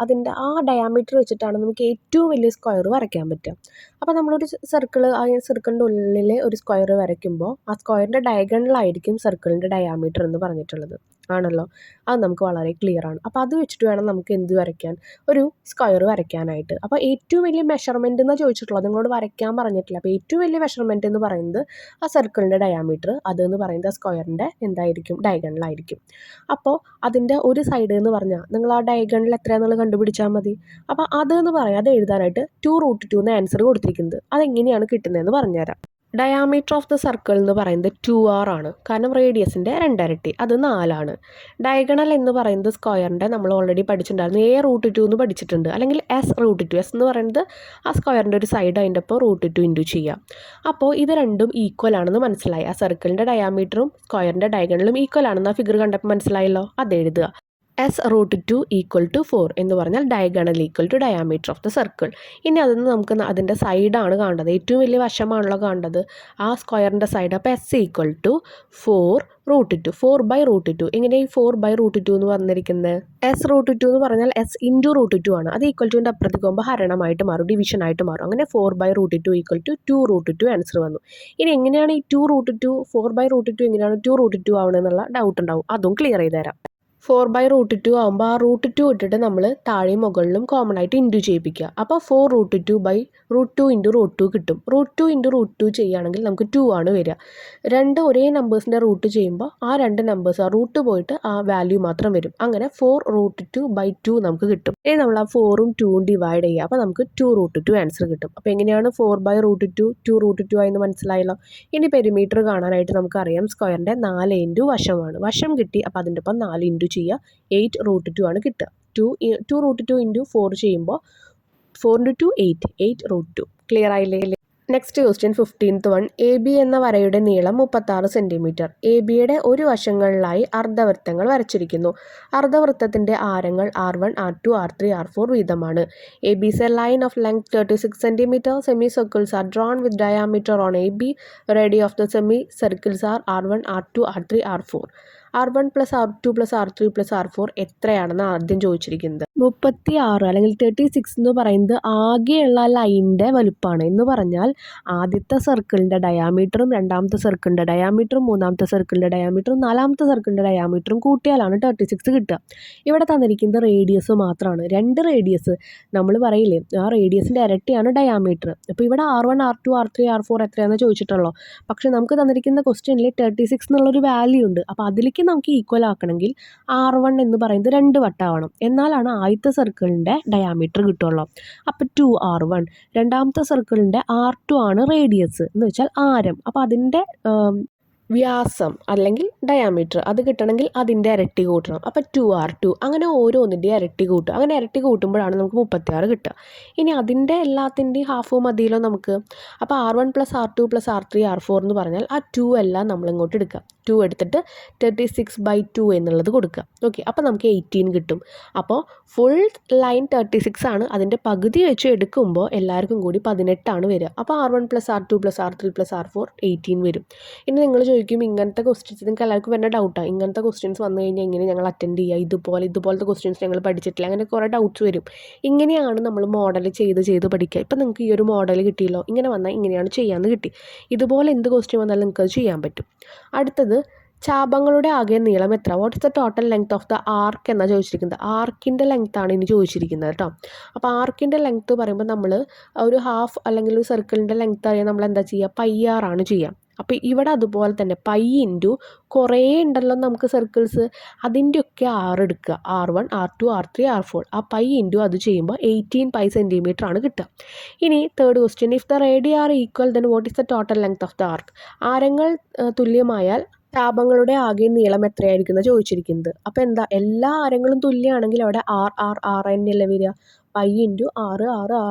അതിൻ്റെ ആ ഡയാമീറ്റർ വെച്ചിട്ടാണ് നമുക്ക് ഏറ്റവും വലിയ സ്ക്വയർ വരയ്ക്കാൻ പറ്റുക. അപ്പോൾ നമ്മളൊരു ആ സർക്കിളിൻ്റെ ഉള്ളിൽ ഒരു സ്ക്വയർ വരയ്ക്കുമ്പോൾ ആ സ്ക്വയറിൻ്റെ ഡയഗണലായിരിക്കും സർക്കിളിൻ്റെ ഡയാമീറ്റർ എന്ന് പറഞ്ഞിട്ടുള്ളത് ആണല്ലോ. അത് നമുക്ക് വളരെ ക്ലിയർ ആണ്. അപ്പോൾ അത് വെച്ചിട്ട് വേണം നമുക്ക് എന്ത് വരയ്ക്കാൻ? ഒരു സ്ക്വയർ വരയ്ക്കാനായിട്ട്. അപ്പോൾ ഏറ്റവും വലിയ മെഷർമെൻറ്റ് എന്ന് ചോദിച്ചിട്ടുള്ളത്, നിങ്ങളോട് വരയ്ക്കാൻ പറഞ്ഞിട്ടില്ല. അപ്പോൾ ഏറ്റവും വലിയ മെഷർമെൻറ്റ് എന്ന് പറയുന്നത് ആ സർക്കിളിൻ്റെ ഡയാമീറ്റർ, അതെന്ന് പറയുന്നത് സ്ക്വയറിൻ്റെ എന്തായിരിക്കും? ഡയഗണലായിരിക്കും. അപ്പോൾ അതിൻ്റെ ഒരു സൈഡ് എന്ന് പറഞ്ഞാൽ നിങ്ങൾ ആ ഡയഗണൽ എത്രയാണെന്നുള്ളത് കണ്ടുപിടിച്ചാൽ മതി. അപ്പോൾ അതെന്ന് പറയാം, അത് എഴുതാനായിട്ട് 2√2 എന്ന് ആൻസർ കൊടുത്തിരിക്കുന്നത്. അതെങ്ങനെയാണ് കിട്ടുന്നതെന്ന് പറഞ്ഞുതരാം. ഡയാമീറ്റർ ഓഫ് ദ സർക്കിൾ എന്ന് പറയുന്നത് 2r ആണ്. കാരണം റേഡിയസിൻ്റെ 2 ഇരട്ടി, അത് 4 ആണ്. ഡയഗണൽ എന്ന് പറയുന്നത് സ്ക്വയറിൻ്റെ നമ്മൾ ഓൾറെഡി പഠിച്ചിട്ടുണ്ടായിരുന്നു. a√2 എന്ന് പഠിച്ചിട്ടുണ്ട്, അല്ലെങ്കിൽ s√2. s എന്ന് പറയുന്നത് ആ സ്ക്വയറിൻ്റെ ഒരു സൈഡ്, അതിൻ്റെ ഒപ്പം √2 ഇൻറ്റു ചെയ്യാം. അപ്പോൾ ഇത് രണ്ടും ഈക്വൽ ആണെന്ന് മനസ്സിലായി. ആ സർക്കിളിൻ്റെ ഡയാമീറ്ററും സ്ക്വയറിൻ്റെ ഡയഗണലും ഈക്വൽ ആണെന്ന് ആ ഫിഗർ കണ്ടപ്പോൾ മനസ്സിലായല്ലോ. അത് എഴുതുക. s√2 ഈക്വൽ ടു 4 എന്ന് പറഞ്ഞാൽ diagonal equal to diameter of the circle. ഇനി അതിന് നമുക്ക് അതിൻ്റെ സൈഡാണ് കാണേണ്ടത്, ഏറ്റവും വലിയ വശമാണല്ലോ കാണേണ്ടത്, ആ സ്ക്വയറിൻ്റെ സൈഡ്. അപ്പോൾ s ഈക്വൽ ടു 4√2, 4/√2. എങ്ങനെ ഈ 4/√2 എന്ന് പറഞ്ഞിരിക്കുന്നത്? s√2 എന്ന് പറഞ്ഞാൽ s × √2 ആണ്. അത് ഈക്വൽ ടുവിൻ്റെ അപ്പുറത്തേക്ക് പോകുമ്പോൾ ഹരണമായിട്ട് മാറും, ഡിവിഷനായിട്ട് മാറും. അങ്ങനെ 4/√2 ഈക്വൽ ടു 2√2 ആൻസർ വന്നു. ഇനി എങ്ങനെയാണ് ഈ 2√2 4/√2 എങ്ങനെയാണ് 2√2 ആവണമെന്നുള്ള ഡൗട്ട് ഉണ്ടാവും. അതും ക്ലിയർ ചെയ്ത് തരാം. 4/√2 ആകുമ്പോൾ ആ √2 ഇട്ടിട്ട് നമ്മൾ താഴെയും മുകളിലും കോമൺ ആയിട്ട് ഇൻറ്റു ചെയ്യിപ്പിക്കുക. അപ്പോൾ 4√2/√2 × √2 കിട്ടും. √2 × √2 ചെയ്യുകയാണെങ്കിൽ നമുക്ക് 2 ആണ് വരിക. രണ്ട് ഒരേ നമ്പേഴ്സിൻ്റെ റൂട്ട് ചെയ്യുമ്പോൾ ആ രണ്ട് നമ്പേഴ്സ് ആ റൂട്ട് പോയിട്ട് ആ വാല്യൂ മാത്രം വരും. അങ്ങനെ 4√2/2 നമുക്ക് കിട്ടും. ഇനി നമ്മൾ ആ 4ഉം 2ഉം ഡിവൈഡ് ചെയ്യുക. അപ്പോൾ നമുക്ക് 2√2 ആൻസർ കിട്ടും. അപ്പോൾ എങ്ങനെയാണ് 4/√2 2√2 ആയെന്ന് മനസ്സിലായല്ലോ. ഇനി പെരിമീറ്റർ കാണാനായിട്ട് നമുക്കറിയാം സ്ക്വയറിൻ്റെ 4 × വശമാണ്. വശം കിട്ടി, അപ്പോൾ അതിൻ്റെ ഒപ്പം 4 ഇൻറ്റു ചെയ്യുക. 8√2 ആണ് കിട്ടുക. 2√2 × 4 ചെയ്യുമ്പോൾ 4 × 2 8√2. ക്ലിയർ ആയില്ലേ? Next question 15th one. AB എന്ന വരയുടെ നീളം 36 സെൻറ്റിമീറ്റർ. ABയുടെ ഒരു വശങ്ങളിലായി അർദ്ധവൃത്തങ്ങൾ വരച്ചിരിക്കുന്നു. അർദ്ധവൃത്തത്തിൻ്റെ ആരങ്ങൾ R1, R2, R3, R4 വീതമാണ്. AB is a line of length 36 centimeter. Semicircles are drawn with diameter on AB. Radii of the semicircles are R1, R2, R3, R4. R1 + R2 + R3 + R4 എത്രയാണെന്ന് ആദ്യം ചോദിച്ചിരിക്കുന്നത്. 36 അല്ലെങ്കിൽ 36 എന്ന് പറയുന്നത് ആകെയുള്ള ലൈനിൻ്റെ വലുപ്പമാണ്. എന്ന് പറഞ്ഞാൽ ആദ്യത്തെ സർക്കിളിൻ്റെ ഡയാമീറ്ററും രണ്ടാമത്തെ സർക്കിളിൻ്റെ ഡയാമീറ്ററും മൂന്നാമത്തെ സർക്കിളിൻ്റെ ഡയാമീറ്ററും നാലാമത്തെ സർക്കിളിൻ്റെ ഡയാമീറ്ററും കൂട്ടിയാലാണ് 36 കിട്ടുക. ഇവിടെ തന്നിരിക്കുന്നത് റേഡിയസ് മാത്രമാണ്. 2 റേഡിയസ് നമ്മൾ പറയില്ലേ, ആ റേഡിയസിൻ്റെ ഇരട്ടിയാണ് ഡയാമീറ്റർ. അപ്പോൾ ഇവിടെ R1, R2, R3, R4 എത്രയാണെന്ന് ചോദിച്ചിട്ടുള്ളൂ. പക്ഷേ നമുക്ക് തന്നിരിക്കുന്ന ക്വസ്റ്റ്യനിൽ 36 എന്നുള്ളൊരു വാല്യൂ ഉണ്ട്. അപ്പോൾ അതിലേക്ക് നമുക്ക് ഈക്വൽ ആക്കണമെങ്കിൽ R1 എന്ന് പറയുന്നത് 2 വട്ടമാവണം. എന്നാലാണ് ആദ്യത്തെ സർക്കിളിൻ്റെ ഡയാമീറ്റർ കിട്ടുള്ളൂ. അപ്പോൾ 2R1. രണ്ടാമത്തെ സർക്കിളിൻ്റെ R2 ആണ് റേഡിയസ് എന്ന് വെച്ചാൽ ആരം. അപ്പോൾ അതിൻ്റെ വ്യാസം അല്ലെങ്കിൽ ഡയാമീറ്റർ അത് കിട്ടണമെങ്കിൽ അതിൻ്റെ ഇരട്ടി കൂട്ടണം. അപ്പോൾ 2r2 അങ്ങനെ ഓരോന്നിൻ്റെ ഇരട്ടി കൂട്ടുക. അങ്ങനെ ഇരട്ടി കൂട്ടുമ്പോഴാണ് നമുക്ക് 36 കിട്ടുക. ഇനി അതിൻ്റെ എല്ലാത്തിൻ്റെയും ഹാഫ് മതിയല്ലോ നമുക്ക്. അപ്പോൾ r1 + r2 + r3 r4 എന്ന് പറഞ്ഞാൽ ആ 2 എല്ലാം നമ്മളിങ്ങോട്ട് എടുക്കുക. 2 എടുത്തിട്ട് 36/2 എന്നുള്ളത് കൊടുക്കുക. ഓക്കെ, അപ്പോൾ നമുക്ക് 18 കിട്ടും. അപ്പോൾ ഫുൾ ലൈൻ 36 ആണ്. അതിൻ്റെ പകുതി വെച്ച് എടുക്കുമ്പോൾ എല്ലാവർക്കും കൂടി 18 വരിക. അപ്പോൾ r1 + r2 + r3 + r4 18 വരും. ഇനി നിങ്ങൾ ചോദിക്കും, ഇങ്ങനത്തെ ക്വസ്റ്റ്യൻസ് നിങ്ങൾക്ക് എല്ലാവർക്കും വേണ്ട ഡൗട്ടാണ്, ഇങ്ങനത്തെ ക്വസ്റ്റ്യൻസ് വന്നു കഴിഞ്ഞാൽ എങ്ങനെ ഞങ്ങൾ അറ്റൻഡ് ചെയ്യുക, ഇതുപോലത്തെ ക്വസ്റ്റ്യൻസ് ഞങ്ങൾ പഠിച്ചിട്ടില്ല, അങ്ങനെ കുറേ ഡൗട്ട്സ് വരും. ഇങ്ങനെയാണ് നമ്മൾ മോഡൽ ചെയ്ത് പഠിക്കുക. ഇപ്പം നിങ്ങൾക്ക് ഈ ഒരു മോഡൽ കിട്ടിയല്ലോ, ഇങ്ങനെ വന്നാൽ ഇങ്ങനെയാണ് ചെയ്യാമെന്ന് കിട്ടി. ഇതുപോലെ എന്ത് ക്വസ്റ്റ്യൻ വന്നാലും നിങ്ങൾക്ക് അത് ചെയ്യാൻ പറ്റും. അടുത്തത്, ചാപങ്ങളുടെ ആകെ നീളം എത്ര? What is the total length of the arc എന്നാണ് ചോദിച്ചിരിക്കുന്നത്. ആർക്കിൻ്റെ ലെങ്ത്താണ് ഇനി ചോദിച്ചിരിക്കുന്നത് കേട്ടോ. അപ്പോൾ ആർക്കിൻ്റെ ലെങ്ത്ത് പറയുമ്പോൾ നമ്മൾ ഒരു ഹാഫ് അല്ലെങ്കിൽ ഒരു സർക്കിളിൻ്റെ ലെങ്ത്ത് അറിയാൻ നമ്മൾ എന്താ ചെയ്യുക, πr ആണ് ചെയ്യുക. അപ്പോൾ ഇവിടെ അതുപോലെ തന്നെ π ഇൻറ്റു കുറേ ഉണ്ടല്ലോ നമുക്ക് സർക്കിൾസ്, അതിൻ്റെയൊക്കെ r എടുക്കുക. r1 r2 r3 r4 ആ π ഇൻറ്റു അത് ചെയ്യുമ്പോൾ 18 π സെൻറ്റിമീറ്റർ ആണ് കിട്ടുക. ഇനി third question, if the radii are equal then what is the total length of the arc? ആരങ്ങൾ തുല്യമായാൽ ചാപങ്ങളുടെ ആകെ നീളം എത്രയായിരിക്കും എന്ന് ചോദിച്ചിരിക്കുന്നത്. അപ്പോൾ എന്താ, എല്ലാ ആരങ്ങളും തുല്യമാണെങ്കിൽ അവിടെ r തന്നെയല്ലേ വരിക, π ഇൻറ്റു r.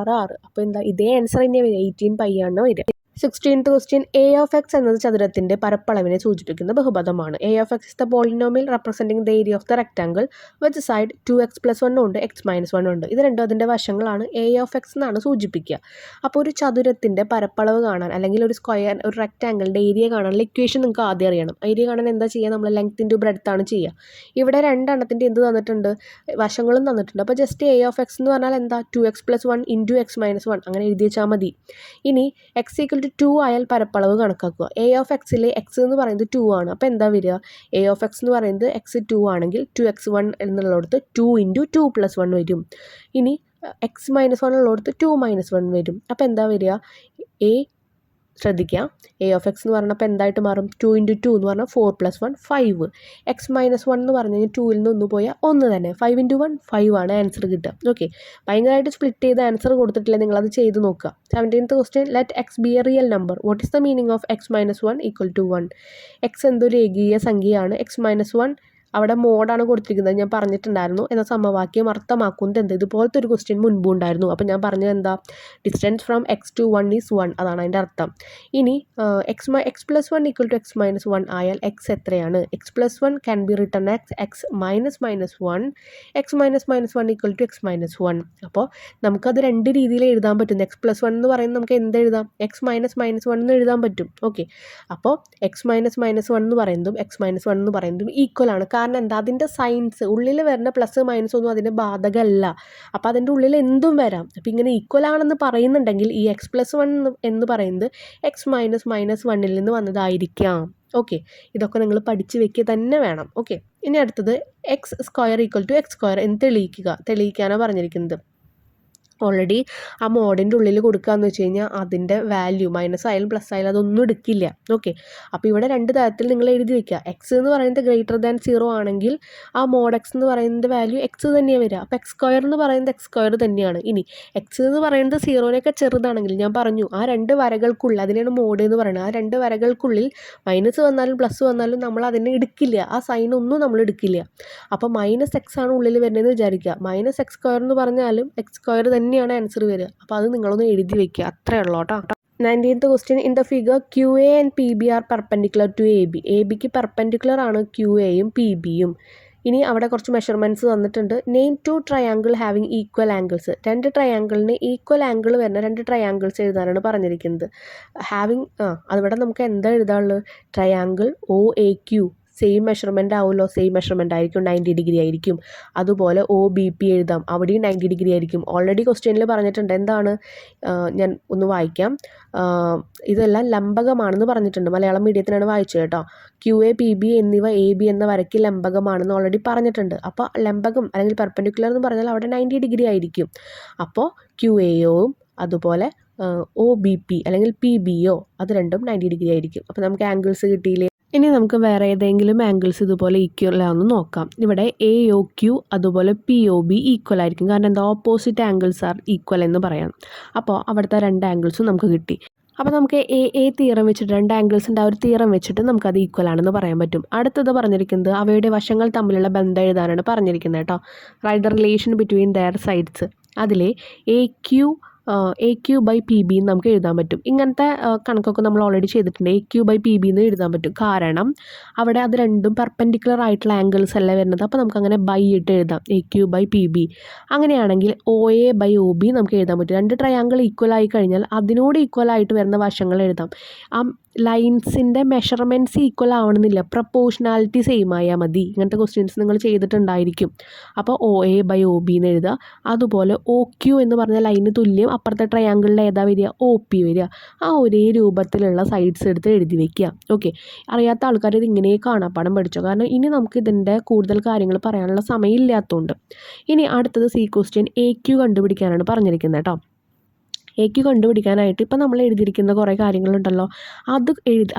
അപ്പോൾ എന്താ, ഇതേ ആൻസർ തന്നെയാണ് വരിക, 18 π ആണ് വരിക. 16th question, a of x എന്നത് ചതുരത്തിൻ്റെ പരപ്പളവിനെ സൂചിപ്പിക്കുന്ന ബഹുപദമാണ്. a of x is the polynomial representing the area of the rectangle which side 2x + 1 ഉണ്ട്, x - 1 ഉണ്ട്. ഇത് രണ്ടും അതിൻ്റെ വശങ്ങളാണ്. a of x എന്നാണ് സൂചിപ്പിക്കുക. അപ്പോൾ ഒരു ചതുരത്തിൻ്റെ പരപ്പളവ് കാണാൻ അല്ലെങ്കിൽ ഒരു റെക്റ്റാങ്കിളിൻ്റെ ഏരിയ കാണാനുള്ള ഇക്വേഷൻ നിങ്ങൾക്ക് ആദ്യം അറിയണം. ഏരിയ കാണാൻ എന്താ ചെയ്യുക, നമ്മൾ ലെങ്ത് ഇൻറ്റു ബ്രെഡ്ത്ത് ആണ് ചെയ്യുക. ഇവിടെ രണ്ടെണ്ണത്തിൻ്റെ എന്ത് തന്നിട്ടുണ്ട്, വശങ്ങളും തന്നിട്ടുണ്ട്. അപ്പോൾ ജസ്റ്റ് a of x എന്ന് പറഞ്ഞാൽ എന്താ, 2x + 1 × x - 1 അങ്ങനെ എഴുതി വെച്ചാൽ മതി. ഇനി x = 2 ആയാൽ പരപ്പളവ് കണക്കാക്കുക. a of x x എന്ന് പറയുന്നത് 2 ആണ്. അപ്പോൾ എന്താ വരിക, a of x എന്ന് പറയുന്നത് x 2 ആണെങ്കിൽ 2x1 എന്നുള്ളിടത്ത് 2 × 2 + 1 വരും. ഇനി x - 1 ഉള്ളിടത്ത് 2 - 1 വരും. അപ്പോൾ എന്താ വരിക, ശ്രദ്ധിക്കുക, a of x എന്ന് പറഞ്ഞപ്പോൾ എന്തായിട്ട് മാറും, 2 × 2 എന്ന് പറഞ്ഞാൽ 4 + 1 5. x - 1 എന്ന് പറഞ്ഞു കഴിഞ്ഞാൽ 2ൽ നിന്ന് 1 പോയാൽ 1 തന്നെ. 5 × 1 5 ആണ് ആൻസർ കിട്ടുക. ഓക്കെ, ഭയങ്കരമായിട്ട് സ്പ്ലിറ്റ് ചെയ്ത് ആൻസർ കൊടുത്തിട്ടില്ല, നിങ്ങളത് ചെയ്ത് നോക്കുക. 17th question, let x B a real number. What is the meaning of x - 1 = 1? x എന്തൊരു ഏകീയ സംഖ്യയാണ്. x - 1 അവിടെ മോഡാണ് കൊടുത്തിരിക്കുന്നത്, ഞാൻ പറഞ്ഞിട്ടുണ്ടായിരുന്നു. എന്ന സമവാക്യം അർത്ഥമാക്കുന്നത് എന്ത്? ഇതുപോലത്തെ ഒരു ക്വസ്റ്റ്യൻ മുൻപും ഉണ്ടായിരുന്നു. അപ്പോൾ ഞാൻ പറഞ്ഞത് എന്താ, distance from x to 1 is 1, അതാണ് അതിൻ്റെ അർത്ഥം. ഇനി x + 1 = x - 1 ആയാൽ x എത്രയാണ്? x + 1 can be written as x - 1, x - 1 = x - 1. അപ്പോൾ നമുക്കത് രണ്ട് രീതിയിൽ എഴുതാൻ പറ്റും. x + 1 എന്ന് പറയുന്നത് നമുക്ക് എന്ത് എഴുതാം, x - 1 എന്ന് എഴുതാൻ പറ്റും. ഓക്കെ, അപ്പോൾ x - 1 എന്ന് പറയുന്നതും x - 1 എന്ന് പറയുന്നതും ഈക്വൽ ആണ്. കാരണം എന്താ, അതിൻ്റെ സൈൻസ് ഉള്ളിൽ വരുന്ന പ്ലസ് മൈനസ് ഒന്നും അതിൻ്റെ ബാധകമല്ല. അപ്പോൾ അതിൻ്റെ ഉള്ളിൽ എന്തും വരാം. അപ്പോൾ ഇങ്ങനെ ഈക്വൽ ആണെന്ന് പറയുന്നുണ്ടെങ്കിൽ ഈ x + 1 എന്ന് പറയുന്നത് x - -1ൽ നിന്ന് വന്നതായിരിക്കാം. ഓക്കെ, ഇതൊക്കെ നിങ്ങൾ പഠിച്ച് വെക്കുക തന്നെ വേണം. ഓക്കെ, ഇനി അടുത്തത് x² = x² എന്ന് തെളിയിക്കാനാണ് പറഞ്ഞിരിക്കുന്നത്. ഓൾറെഡി ആ മോഡിൻ്റെ ഉള്ളിൽ കൊടുക്കുകയെന്ന് വെച്ച് കഴിഞ്ഞാൽ അതിൻ്റെ വാല്യൂ മൈനസ് ആയാലും പ്ലസ് ആയാലും അതൊന്നും എടുക്കില്ല. ഓക്കെ, അപ്പോൾ ഇവിടെ രണ്ട് തരത്തിൽ നിങ്ങൾ എഴുതി വയ്ക്കുക. എക്സ് എന്ന് പറയുന്നത് >0 ആണെങ്കിൽ ആ മോഡ് എക്സ് എന്ന് പറയുന്നത് വാല്യൂ എക്സ് തന്നെയാണ് വരിക. അപ്പോൾ x² എന്ന് പറയുന്നത് x² തന്നെയാണ്. ഇനി എക്സ് എന്ന് പറയുന്നത് 0-നേക്കാൾ ചെറുതാണെങ്കിൽ ഞാൻ പറഞ്ഞു ആ രണ്ട് വരകൾക്കുള്ളിൽ, അതിനെയാണ് മോഡ് എന്ന് പറയുന്നത്, ആ രണ്ട് വരകൾക്കുള്ളിൽ മൈനസ് വന്നാലും പ്ലസ് വന്നാലും നമ്മൾ അതിനെ എടുക്കില്ല, ആ സൈൻ ഒന്നും നമ്മൾ എടുക്കില്ല. അപ്പോൾ -x ആണ് ഉള്ളിൽ വരുന്നതെന്ന് വിചാരിക്കുക. -x² എന്ന് പറഞ്ഞാലും x² തന്നെയാണ് ആൻസർ വരിക. അപ്പോൾ അത് നിങ്ങളൊന്ന് എഴുതി വയ്ക്കുക, അത്രേ ഉള്ളൂ കേട്ടോ. 19th question, in the figure QA and PB are perpendicular to AB. ABക്ക് പെർപെൻഡിക്കുലർ ആണ് QAയും PBയും. ഇനി അവിടെ കുറച്ച് മെഷർമെൻറ്റ്സ് തന്നിട്ടുണ്ട്. Name 2 triangle having equal angles. രണ്ട് ട്രയാങ്കിളിന് ഈക്വൽ ആംഗിൾ വരുന്ന രണ്ട് ട്രയാങ്കിൾസ് എഴുതാനാണ് പറഞ്ഞിരിക്കുന്നത്. അതിവിടെ നമുക്ക് എന്താ എഴുതാനുള്ളത്, ട്രയാങ്കിൾ OAQ സെയിം മെഷർമെൻ്റ് ആവുമല്ലോ, സെയിം മെഷർമെൻ്റ് ആയിരിക്കും, 90 ഡിഗ്രി ആയിരിക്കും. അതുപോലെ OBP എഴുതാം, അവിടെയും 90 ഡിഗ്രി ആയിരിക്കും. ഓൾറെഡി ക്വസ്റ്റ്യനിൽ പറഞ്ഞിട്ടുണ്ട്, എന്താണ്, ഞാൻ ഒന്ന് വായിക്കാം. ഇതെല്ലാം ലംബകമാണെന്ന് പറഞ്ഞിട്ടുണ്ട്, മലയാളം മീഡിയത്തിനാണ് വായിച്ചത് കേട്ടോ. QA PB എന്നിവ AB എന്ന വരയ്ക്ക് ലംബകമാണെന്ന് ഓൾറെഡി പറഞ്ഞിട്ടുണ്ട്. അപ്പോൾ ലംബകം അല്ലെങ്കിൽ പെർപെൻഡിക്കുലർ എന്ന് പറഞ്ഞാൽ അവിടെ 90 ഡിഗ്രി ആയിരിക്കും. അപ്പോൾ QAയും അതുപോലെ OBP അല്ലെങ്കിൽ PBയോ അത് രണ്ടും 90 ഡിഗ്രി ആയിരിക്കും. അപ്പോൾ നമുക്ക് ആംഗിൾസ് കിട്ടിയില്ലേ. ഇനി നമുക്ക് വേറെ ഏതെങ്കിലും ആംഗിൾസ് ഇതുപോലെ ഈക്വൽ ആണെന്ന് നോക്കാം. ഇവിടെ AOQ അതുപോലെ POB ഈക്വൽ ആയിരിക്കും. കാരണം എന്താ, ഓപ്പോസിറ്റ് ആംഗിൾസ് ആർ ഈക്വൽ എന്ന് പറയാം. അപ്പോൾ അവിടുത്തെ രണ്ട് ആംഗിൾസും നമുക്ക് കിട്ടി. അപ്പോൾ നമുക്ക് എ തിയറം വെച്ചിട്ട് രണ്ട് ആംഗിൾസിൻ്റെ ആ ഒരു തിയറം വെച്ചിട്ട് നമുക്കത് ഈക്വൽ ആണെന്ന് പറയാൻ പറ്റും. അടുത്തത് പറഞ്ഞിരിക്കുന്നത് അവയുടെ വശങ്ങൾ തമ്മിലുള്ള ബന്ധം എഴുതാനാണ് പറഞ്ഞിരിക്കുന്നത് കേട്ടോ. Write the relation between their sides. അതിൽ A Q by P B എന്ന് നമുക്ക് എഴുതാൻ പറ്റും. ഇങ്ങനത്തെ കണക്കൊക്കെ നമ്മൾ ഓൾറെഡി ചെയ്തിട്ടുണ്ട്. A Q by P B എന്ന് എഴുതാൻ പറ്റും. കാരണം അവിടെ അത് രണ്ടും പെർപെൻഡിക്കുലർ ആയിട്ടുള്ള ആംഗിൾസ് അല്ല വരുന്നത്. അപ്പോൾ നമുക്കങ്ങനെ ബൈ ഇട്ട് എഴുതാം, A Q by P B. അങ്ങനെയാണെങ്കിൽ O A by O B നമുക്ക് എഴുതാൻ പറ്റും. രണ്ട് ട്രയാങ്കിൾ ഈക്വൽ ആയി കഴിഞ്ഞാൽ അതിനോട് ഈക്വൽ ആയിട്ട് വരുന്ന വശങ്ങൾ എഴുതാം. ആ ലൈൻസിൻ്റെ മെഷർമെൻറ്റ്സ് ഈക്വൽ ആവണമെന്നില്ല, പ്രപ്പോർഷണാലിറ്റി സെയിം ആയാൽ മതി. ഇങ്ങനത്തെ ക്വസ്റ്റ്യൻസ് നിങ്ങൾ ചെയ്തിട്ടുണ്ടായിരിക്കും. അപ്പോൾ O A by O B എന്ന് എഴുതുക. അതുപോലെ ഒ ക്യു എന്ന് പറഞ്ഞ ലൈന് തുല്യം അപ്പുറത്തെ ട്രയാങ്കിളിൽ ഏതാ വരിക, ഒ പി വരിക. ആ ഒരേ രൂപത്തിലുള്ള സൈഡ്സ് എടുത്ത് എഴുതി വയ്ക്കുക. ഓക്കെ, അറിയാത്ത ആൾക്കാർ ഇത് ഇങ്ങനെ കാണാപ്പാഠം പഠിച്ചോ, കാരണം ഇനി നമുക്ക് ഇതിൻ്റെ കൂടുതൽ കാര്യങ്ങൾ പറയാനുള്ള സമയമില്ലാത്തതുകൊണ്ട്. ഇനി അടുത്തത് സി ക്വസ്റ്റ്യൻ എ ക്യു കണ്ടുപിടിക്കാനാണ് പറഞ്ഞിരിക്കുന്നത് കേട്ടോ. എക്ക് കണ്ടുപിടിക്കാനായിട്ട് ഇപ്പം നമ്മൾ എഴുതിയിരിക്കുന്ന കുറേ കാര്യങ്ങളുണ്ടല്ലോ,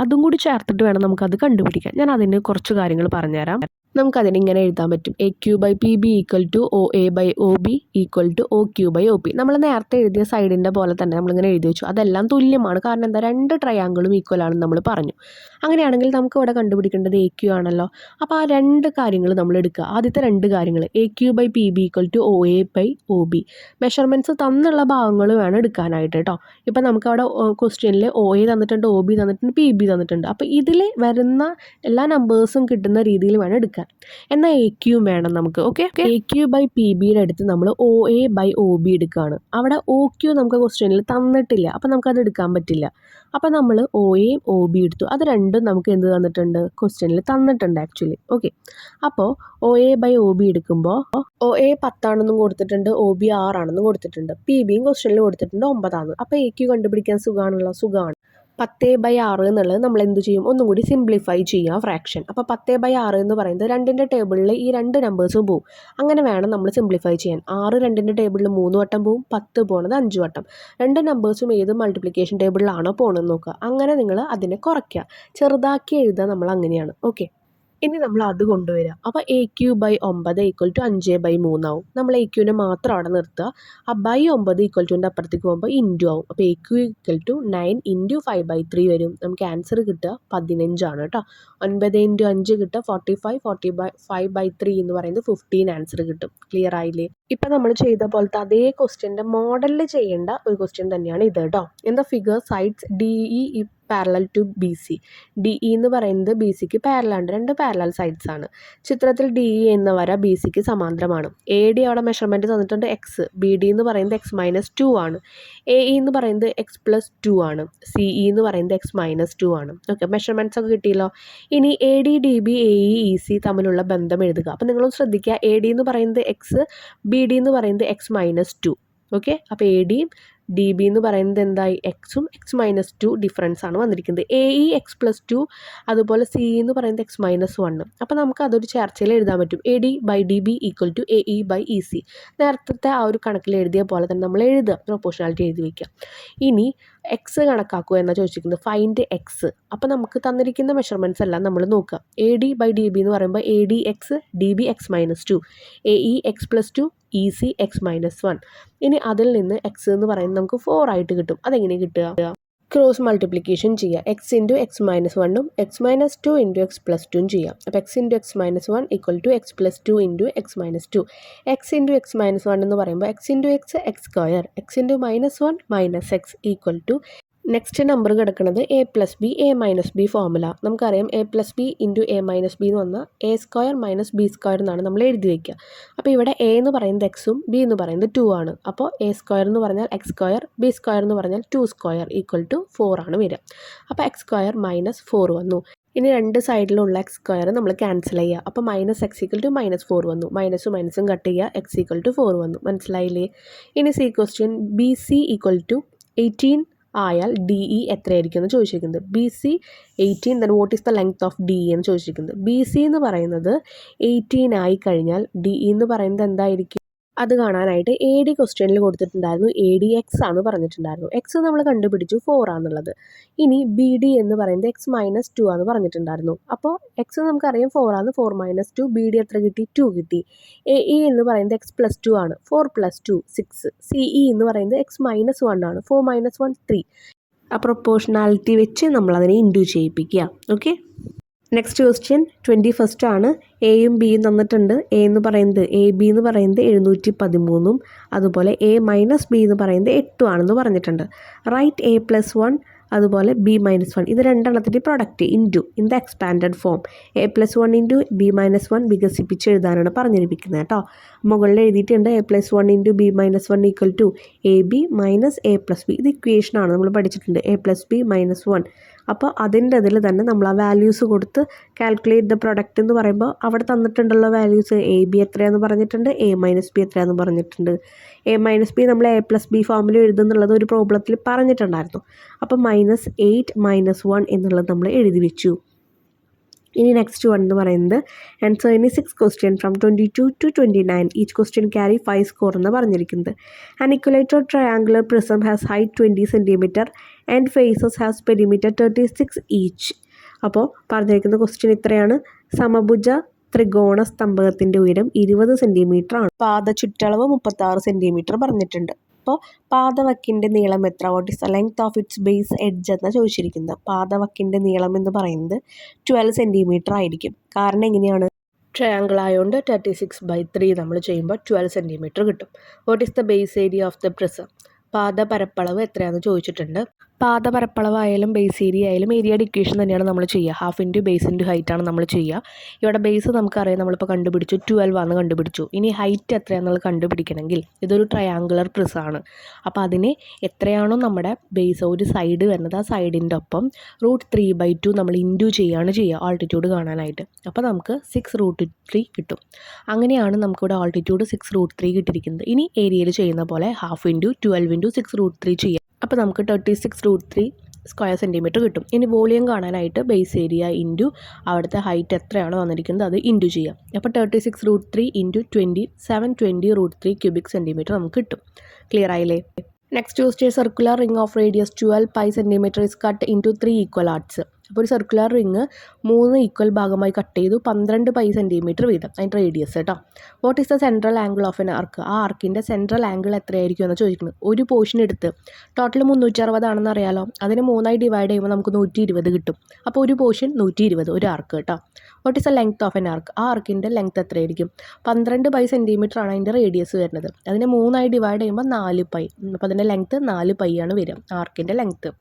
അതും കൂടി ചേർത്തിട്ട് വേണം നമുക്കത് കണ്ടുപിടിക്കാൻ. ഞാൻ അതിന് കുറച്ച് കാര്യങ്ങൾ പറഞ്ഞുതരാം. നമുക്കതിനിങ്ങനെ എഴുതാൻ പറ്റും, A Q by P B equal to O A by O B equal to O Q by O P. നമ്മൾ നേരത്തെ എഴുതിയ സൈഡിൻ്റെ പോലെ തന്നെ നമ്മളിങ്ങനെ എഴുതി വെച്ചു. അതെല്ലാം തുല്യമാണ്. കാരണം എന്താ, രണ്ട് ട്രയാങ്കിളും ഈക്വൽ ആണെന്ന് നമ്മൾ പറഞ്ഞു. അങ്ങനെയാണെങ്കിൽ നമുക്ക് ഇവിടെ കണ്ടുപിടിക്കേണ്ടത് എ ക്യൂ ആണല്ലോ. അപ്പോൾ ആ രണ്ട് കാര്യങ്ങൾ നമ്മൾ എടുക്കുക. ആദ്യത്തെ രണ്ട് കാര്യങ്ങൾ A Q by P B equal to O A by O B. Measurements തന്നുള്ള ഭാഗങ്ങൾ വേണം എടുക്കാനായിട്ട് കേട്ടോ. ഇപ്പം നമുക്കവിടെ ക്വസ്റ്റ്യനിൽ ഒ എ തന്നിട്ടുണ്ട്, ഒ ബി തന്നിട്ടുണ്ട്, പി ബി തന്നിട്ടുണ്ട്. അപ്പോൾ ഇതിൽ വരുന്ന എല്ലാ നമ്പേഴ്സും കിട്ടുന്ന രീതിയിൽ വേണം എടുക്കാൻ. എന്നാൽ എ ക്യൂ വേണം നമുക്ക്. Okay, A Q by P ബിയുടെ അടുത്ത് നമ്മൾ O A by O B എടുക്കുകയാണ്. അവിടെ ഒ ക്യൂ നമുക്ക് ക്വസ്റ്റ്യനിൽ തന്നിട്ടില്ല, അപ്പോൾ നമുക്കത് എടുക്കാൻ പറ്റില്ല. അപ്പോൾ നമ്മൾ ഒ എ ഒ ബി എടുത്തു. അത് രണ്ടും നമുക്ക് എന്ത് തന്നിട്ടുണ്ട്, ക്വസ്റ്റ്യനിൽ തന്നിട്ടുണ്ട് ആക്ച്വലി. ഓക്കെ, അപ്പോൾ O A by O B എടുക്കുമ്പോൾ ഒ എ 10 ആണെന്നും കൊടുത്തിട്ടുണ്ട്, ഒ ബി 6 ആണെന്നും കൊടുത്തിട്ടുണ്ട്, പി ബിയും ക്വസ്റ്റ്യനിൽ കൊടുത്തിട്ടുണ്ട് 9 ആണ്. അപ്പോൾ എ ക്യൂ കണ്ടുപിടിക്കാൻ സുഖമാണ്. 10/6 എന്നുള്ളത് നമ്മൾ എന്ത് ചെയ്യും, ഒന്നും കൂടി സിംപ്ലിഫൈ ചെയ്യാം ഫ്രാക്ഷൻ. അപ്പോൾ 10/6 എന്ന് പറയുന്നത് രണ്ടിൻ്റെ ടേബിളിൽ ഈ രണ്ട് നമ്പേഴ്സും പോവും. അങ്ങനെ വേണം നമ്മൾ സിംപ്ലിഫൈ ചെയ്യാൻ. 6 രണ്ടിൻ്റെ ടേബിളിൽ 3 വട്ടം പോവും, 10 പോണത് 5 വട്ടം. രണ്ട് നമ്പേഴ്സും ഏത് മൾട്ടിപ്ലിക്കേഷൻ ടേബിളിലാണോ പോകണമെന്ന് നോക്കുക. അങ്ങനെ നിങ്ങൾ അതിനെ കുറയ്ക്കുക, ചെറുതാക്കി എഴുതുക. നമ്മൾ അങ്ങനെയാണ്. ഓക്കെ, ഇനി നമ്മൾ അത് കൊണ്ടുവരിക. അപ്പോൾ A Q by 9 equal to 5/3 ആവും. നമ്മൾ എ ക്യൂവിനെ മാത്രം അവിടെ നിർത്തുക. ആ ബൈ 9 ഈക്വൽ ടുവിൻ്റെ അപ്പുറത്തേക്ക് പോകുമ്പോൾ ഇൻറ്റു ആവും. അപ്പോൾ A Q equal to 9 into 5/3 വരും. നമുക്ക് ആൻസർ കിട്ടുക 15 ആണ് കേട്ടോ. 9 ഇൻറ്റു 5 കിട്ടുക 45, 45/3 എന്ന് പറയുന്നത് 15 ആൻസർ കിട്ടും. ക്ലിയർ ആയില്ലേ? ഇപ്പം നമ്മൾ ചെയ്ത പോലത്തെ അതേ ക്വസ്റ്റ്യൻ്റെ മോഡലിൽ ചെയ്യേണ്ട ഒരു ക്വസ്റ്റ്യൻ തന്നെയാണ് ഇത് കേട്ടോ. എന്താ figure sides D E parallel to B C. D E എന്ന് പറയുന്നത് ബി സിക്ക് പാരലാണ്, രണ്ട് പാരലൽ സൈഡ്സ് ആണ്. ചിത്രത്തിൽ ഡി ഇ എന്ന വര ബി സിക്ക് സമാന്തരമാണ്. എ ഡി അവിടെ മെഷർമെൻറ്റ് തന്നിട്ടുണ്ട് എക്സ്. ബി ഡി എന്ന് പറയുന്നത് x-2 ആണ്. എ ഇ എന്ന് പറയുന്നത് x+2 ആണ്. സി ഇ എന്ന് പറയുന്നത് x-2 ആണ്. ഓക്കെ, മെഷർമെൻറ്റ്സ് ഒക്കെ കിട്ടിയല്ലോ. ഇനി A D D B A E E C തമ്മിലുള്ള ബന്ധം എഴുതുക. അപ്പോൾ നിങ്ങളും ശ്രദ്ധിക്കുക, എ ഡി എന്ന് പറയുന്നത് എക്സ്, ബി ഡി എന്ന് പറയുന്നത് x-2. ഓക്കെ, അപ്പോൾ എ ഡിയും ഡി ബി എന്ന് പറയുന്നത് എന്തായി, എക്സും x-2 ഡിഫറൻസ് ആണ് വന്നിരിക്കുന്നത്. എ ഇ x+2, അതുപോലെ സി എന്ന് പറയുന്നത് x-1. അപ്പോൾ നമുക്ക് അതൊരു ചർച്ചയിൽ എഴുതാൻ പറ്റും. A D by D B equal to A E by E C. നേരത്തെ ആ ഒരു കണക്കിൽ എഴുതിയ പോലെ തന്നെ നമ്മൾ എഴുതുക, പ്രൊപ്പോർഷണാലിറ്റി എഴുതി വയ്ക്കുക. ഇനി എക്സ് കണക്കാക്കുക എന്നാണ് ചോദിച്ചിരിക്കുന്നത്, ഫൈൻഡ് എക്സ്. അപ്പോൾ നമുക്ക് തന്നിരിക്കുന്ന മെഷർമെൻറ്റ്സ് എല്ലാം നമ്മൾ നോക്കുക. A D by D B എന്ന് പറയുമ്പോൾ A D x, D B x-2, A E x+2, E C x-1. ഇനി അതിൽ നിന്ന് എക്സ് എന്ന് പറയുന്നത് നമുക്ക് 4 ആയിട്ട് കിട്ടും. അതെങ്ങനെ കിട്ടുക, ക്രോസ് മൾട്ടിപ്ലിക്കേഷൻ ചെയ്യുക. എക്സ് ഇൻറ്റു x-1ഉം x-2 ഇൻറ്റു x+2 ചെയ്യാം. അപ്പോൾ x into x-1 equal to x+2 into x-2. X into x-1 എന്ന് പറയുമ്പോൾ x into x x², x into -1 -x equal to next number കിടക്കുന്നത് a+b ഫോർമുല. നമുക്കറിയാം a+b into a-b എന്ന് പറഞ്ഞാൽ a² - b² എന്നാണ് നമ്മൾ എഴുതി വയ്ക്കുക. അപ്പോൾ ഇവിടെ a എന്ന് പറയുന്നത് എക്സും b എന്ന് പറയുന്നത് 2 ആണ്. അപ്പോൾ a² എന്ന് പറഞ്ഞാൽ x², b² എന്ന് പറഞ്ഞാൽ 2² ഈക്വൽ ടു 4 ആണ് വരിക. അപ്പോൾ x² - 4 വന്നു. ഇനി രണ്ട് സൈഡിലുള്ള x² നമ്മൾ ക്യാൻസൽ ചെയ്യുക. അപ്പോൾ -x ഈക്വൽ ടു -4 വന്നു. മൈനസും മൈനസും കട്ട് ചെയ്യുക, x ഈക്വൽ ടു 4 വന്നു. മനസ്സിലായില്ലേ? ഇനി C question B C equal to 18 ആയാൽ ഡി ഇ എത്രയായിരിക്കും എന്ന് ചോദിച്ചിരിക്കുന്നത്. B C 18, then what is the length of D E എന്ന് ചോദിച്ചിരിക്കുന്നത്. ബി സി എന്ന് പറയുന്നത് 18 ആയി കഴിഞ്ഞാൽ ഡി ഇ എന്ന് പറയുന്നത് എന്തായിരിക്കും? അത് കാണാനായിട്ട് എ ഡി ക്വസ്റ്റ്യനിൽ കൊടുത്തിട്ടുണ്ടായിരുന്നു, എ ഡി എക്സ് ആണ് പറഞ്ഞിട്ടുണ്ടായിരുന്നു. എക്സ് നമ്മൾ കണ്ടുപിടിച്ചു 4 ആണെന്നുള്ളത്. ഇനി ബി ഡി എന്ന് പറയുന്നത് x-2 ആണ് പറഞ്ഞിട്ടുണ്ടായിരുന്നു. അപ്പോൾ എക്സ് നമുക്കറിയാം 4 ആണ്, 4 - 2, ബി ഡി എത്ര കിട്ടി, 2 കിട്ടി. എ ഇ എന്ന് പറയുന്നത് x+2 ആണ്, 4 + 2 6. സി ഇ എന്ന് പറയുന്നത് x-1 ആണ്, 4 - 1 3. ആ പ്രൊപ്പോർഷണാലിറ്റി വെച്ച് നമ്മളതിനെ ഇൻഡ്യൂ ചെയ്യിപ്പിക്കുക. ഓക്കെ. നെക്സ്റ്റ് ക്വസ്റ്റ്യൻ 21 ആണ്. എയും ബിയും തന്നിട്ടുണ്ട്. എ ബി എന്ന് പറയുന്നത് 713 അതുപോലെ A - B എന്ന് പറയുന്നത് 8 ആണെന്ന് പറഞ്ഞിട്ടുണ്ട്. റൈറ്റ് A+1 അതുപോലെ B-1 ഇത് രണ്ടെണ്ണത്തിൻ്റെ product in the expanded form. A+1 × B-1 വികസിപ്പിച്ച് എഴുതാനാണ് പറഞ്ഞിരിക്കുന്നത് കേട്ടോ. മുകളിൽ എഴുതിയിട്ടുണ്ട് A+1 × B-1 = AB - A+B. ഇത് ഇക്വേഷനാണ്, നമ്മൾ പഠിച്ചിട്ടുണ്ട് A+B - 1. അപ്പോൾ അതിൻ്റെ ഇതിൽ തന്നെ നമ്മൾ ആ വാല്യൂസ് കൊടുത്ത് കാൽക്കുലേറ്റ് ദ പ്രൊഡക്റ്റ് എന്ന് പറയുമ്പോൾ അവിടെ തന്നിട്ടുണ്ടല്ലോ വാല്യൂസ്. AB എത്രയാണെന്ന് പറഞ്ഞിട്ടുണ്ട്, A - B എത്രയാണെന്ന് പറഞ്ഞിട്ടുണ്ട്. A - B നമ്മൾ A+B ഫോമിൽ എഴുതുന്നുള്ളത് ഒരു പ്രോബ്ലത്തിൽ പറഞ്ഞിട്ടുണ്ടായിരുന്നു. അപ്പോൾ -8 - 1 എന്നുള്ളത് നമ്മൾ എഴുതി വെച്ചു. ഇനി നെക്സ്റ്റ് വൺ എന്ന് പറയുന്നത് ആൻസർ ഇനി 6 question from 22 to 29. Each question carry 5 score എന്ന് പറഞ്ഞിരിക്കുന്നത്. An equilateral triangular prism has height 20 cm and faces has perimeter 36 each. അപ്പോൾ പറഞ്ഞിരിക്കുന്ന ക്വസ്റ്റ്യൻ ഇത്രയാണ്. സമഭുജ ത്രികോണ സ്തംഭകത്തിൻ്റെ ഉയരം 20 cm ആണ്. പാദ ചുറ്റളവ് 36 cm പറഞ്ഞിട്ടുണ്ട്. അപ്പോൾ പാദവക്കിൻ്റെ നീളം എത്ര? What is the length of its base edge എന്നാണ് ചോദിച്ചിരിക്കുന്നത്. പാദവക്കിൻ്റെ നീളം എന്ന് പറയുന്നത് 12 cm ആയിരിക്കും. കാരണം എങ്ങനെയാണ്? ട്രയാങ്കിൾ ആയതുകൊണ്ട് 36/3 നമ്മൾ ചെയ്യുമ്പോൾ 12 cm കിട്ടും. What is the base area of the prism? പാദപരപ്പളവ് എത്രയാണെന്ന് ചോദിച്ചിട്ടുണ്ട്. പാദപരപ്പളവായാലും ബേസ് ഏരിയ ആയാലും ഏരിയയുടെ ഇക്വേഷൻ തന്നെയാണ് നമ്മൾ ചെയ്യുക. Half into base into height ആണ് നമ്മൾ ചെയ്യുക. ഇവിടെ ബേസ് നമുക്കറിയാം, നമ്മളിപ്പോൾ കണ്ടുപിടിച്ചു 12 ആണെന്ന് കണ്ടുപിടിച്ചു. ഇനി ഹൈറ്റ് എത്രയാണെന്നുള്ളത് കണ്ടുപിടിക്കണമെങ്കിൽ ഇതൊരു ട്രയാങ്കുലർ പ്രിസമാണ്. അപ്പോൾ അതിന് എത്രയാണോ നമ്മുടെ ബേസ് ഒരു സൈഡ് വരുന്നത് ആ സൈഡിൻ്റെ ഒപ്പം √3/2 നമ്മൾ ഇൻറ്റു ചെയ്യുകയാണ് ചെയ്യുക ആൾട്ടിറ്റ്യൂഡ് കാണാനായിട്ട്. അപ്പോൾ നമുക്ക് 6√3 കിട്ടും. അങ്ങനെയാണ് നമുക്കിവിടെ ആൾട്ടിറ്റ്യൂഡ് 6√3 കിട്ടിയിരിക്കുന്നത്. ഇനി ഏരിയയിൽ ചെയ്യുന്ന പോലെ ഹാഫ് ഇൻറ്റു 12 × 6√3 ചെയ്യാം. അപ്പോൾ നമുക്ക് 36√3 സ്ക്വയർ സെൻറ്റിമീറ്റർ കിട്ടും. ഇനി വോളിയം കാണാനായിട്ട് ബേസ് ഏരിയ ഇൻറ്റു അവിടുത്തെ ഹൈറ്റ് എത്രയാണോ വന്നിരിക്കുന്നത് അത് ഇൻറ്റു ചെയ്യാം. അപ്പോൾ 36√3 × 20 720√3 ക്യൂബിക് സെൻറ്റിമീറ്റർ നമുക്ക് കിട്ടും. ക്ലിയർ ആയില്ലേ? Next question circular ring of radius 12 pi cm is cut into 3 equal arcs. അപ്പോൾ ഒരു സർക്കുലർ റിംഗ് 3 ഈക്വൽ ഭാഗമായി കട്ട് ചെയ്തു 12 pi cm വീതം അതിൻ്റെ റേഡിയസ് കേട്ടോ. What is the central angle of an arc? ആ ആർക്കിൻ്റെ സെൻട്രൽ ആംഗിൾ എത്രയായിരിക്കും എന്ന് ചോദിക്കുന്നത്. ഒരു പോർഷൻ എടുത്ത് ടോട്ടൽ 360 ആണെന്ന് അറിയാലോ, അതിന് 3 ഡിവൈഡ് ചെയ്യുമ്പോൾ നമുക്ക് 120 കിട്ടും. അപ്പോൾ ഒരു പോർഷൻ 120 ഒരു ആർക്ക് കേട്ടോ. What is the length of an arc? ആ ആർക്കിൻ്റെ ലെങ്ത് എത്രയായിരിക്കും? 12 pi cm ആണ് അതിൻ്റെ റേഡിയസ് വരുന്നത്. അതിനെ 3 ഡിവൈഡ് ചെയ്യുമ്പോൾ 4 pi. അപ്പോൾ അതിൻ്റെ ലെങ്ത്ത് 4 pi ആണ് വരിക ആർക്കിൻ്റെ length.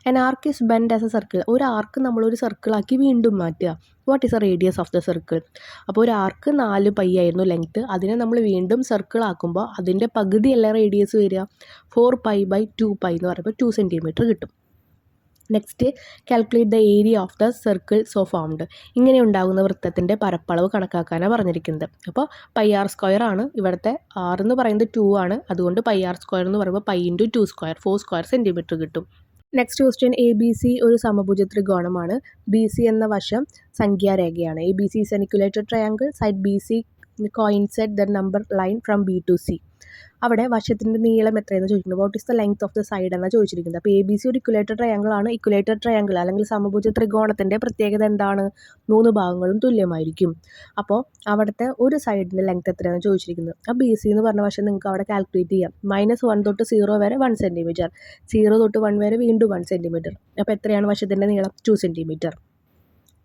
An arc is bend as a circle. ഒരു ആർക്ക് നമ്മളൊരു സർക്കിളാക്കി വീണ്ടും മാറ്റുക. What is the radius of the circle? അപ്പോൾ ഒരു ആർക്ക് 4 pi ആയിരുന്നു ലെങ്ത്ത്. അതിനെ നമ്മൾ വീണ്ടും സർക്കിൾ ആക്കുമ്പോൾ അതിൻ്റെ പകുതിയല്ല റേഡിയസ് വരിക. 4 pi/2 pi എന്ന് പറയുമ്പോൾ 2 cm കിട്ടും. Next calculate the area of the circle so formed. ഇങ്ങനെ ഉണ്ടാകുന്ന വൃത്തത്തിൻ്റെ പരപ്പളവ് കണക്കാക്കാനാണ് പറഞ്ഞിരിക്കുന്നത്. അപ്പോൾ πr² ആണ്. ഇവിടുത്തെ r എന്ന് പറയുന്നത് 2 ആണ്. അതുകൊണ്ട് πr² എന്ന് പറയുമ്പോൾ pi × 2² 4² സെൻറ്റിമീറ്റർ കിട്ടും. നെക്സ്റ്റ് ക്വസ്റ്റ്യൻ ABC ഒരു സമഭുജ ത്രികോണമാണ്. BC എന്ന വശം സംഖ്യാരേഖയാണ്. ABC is an equilateral triangle. Side BC coincide the number line from B to C. അവിടെ വശത്തിൻ്റെ നീളം എത്രയെന്ന് ചോദിക്കുന്നത്. What is the length of the side എന്നാണ് ചോദിച്ചിരിക്കുന്നത്. അപ്പോൾ ABC ഒരു ഇക്വലേറ്റർ ട്രയാങ്കിൾ ആണ്. ഇക്വലേറ്റർ ട്രയാങ്കിൾ അല്ലെങ്കിൽ സമഭുജ ത്രികോണത്തിൻ്റെ പ്രത്യേകത എന്താണ്? 3 ഭാഗങ്ങളും തുല്യമായിരിക്കും. അപ്പോൾ അവിടുത്തെ ഒരു സൈഡിൻ്റെ ലെങ്ത് എത്രയാണെന്ന് ചോദിച്ചിരിക്കുന്നത്. ആ BC എന്ന് പറഞ്ഞ വശം നിങ്ങൾക്ക് അവിടെ കാൽക്കുലേറ്റ് ചെയ്യാം. -1 തൊട്ട് 0 വരെ 1 cm, 0 തൊട്ട് 1 വരെ വീണ്ടും 1 cm. അപ്പോൾ എത്രയാണ് വശത്തിൻ്റെ നീളം? 2 cm.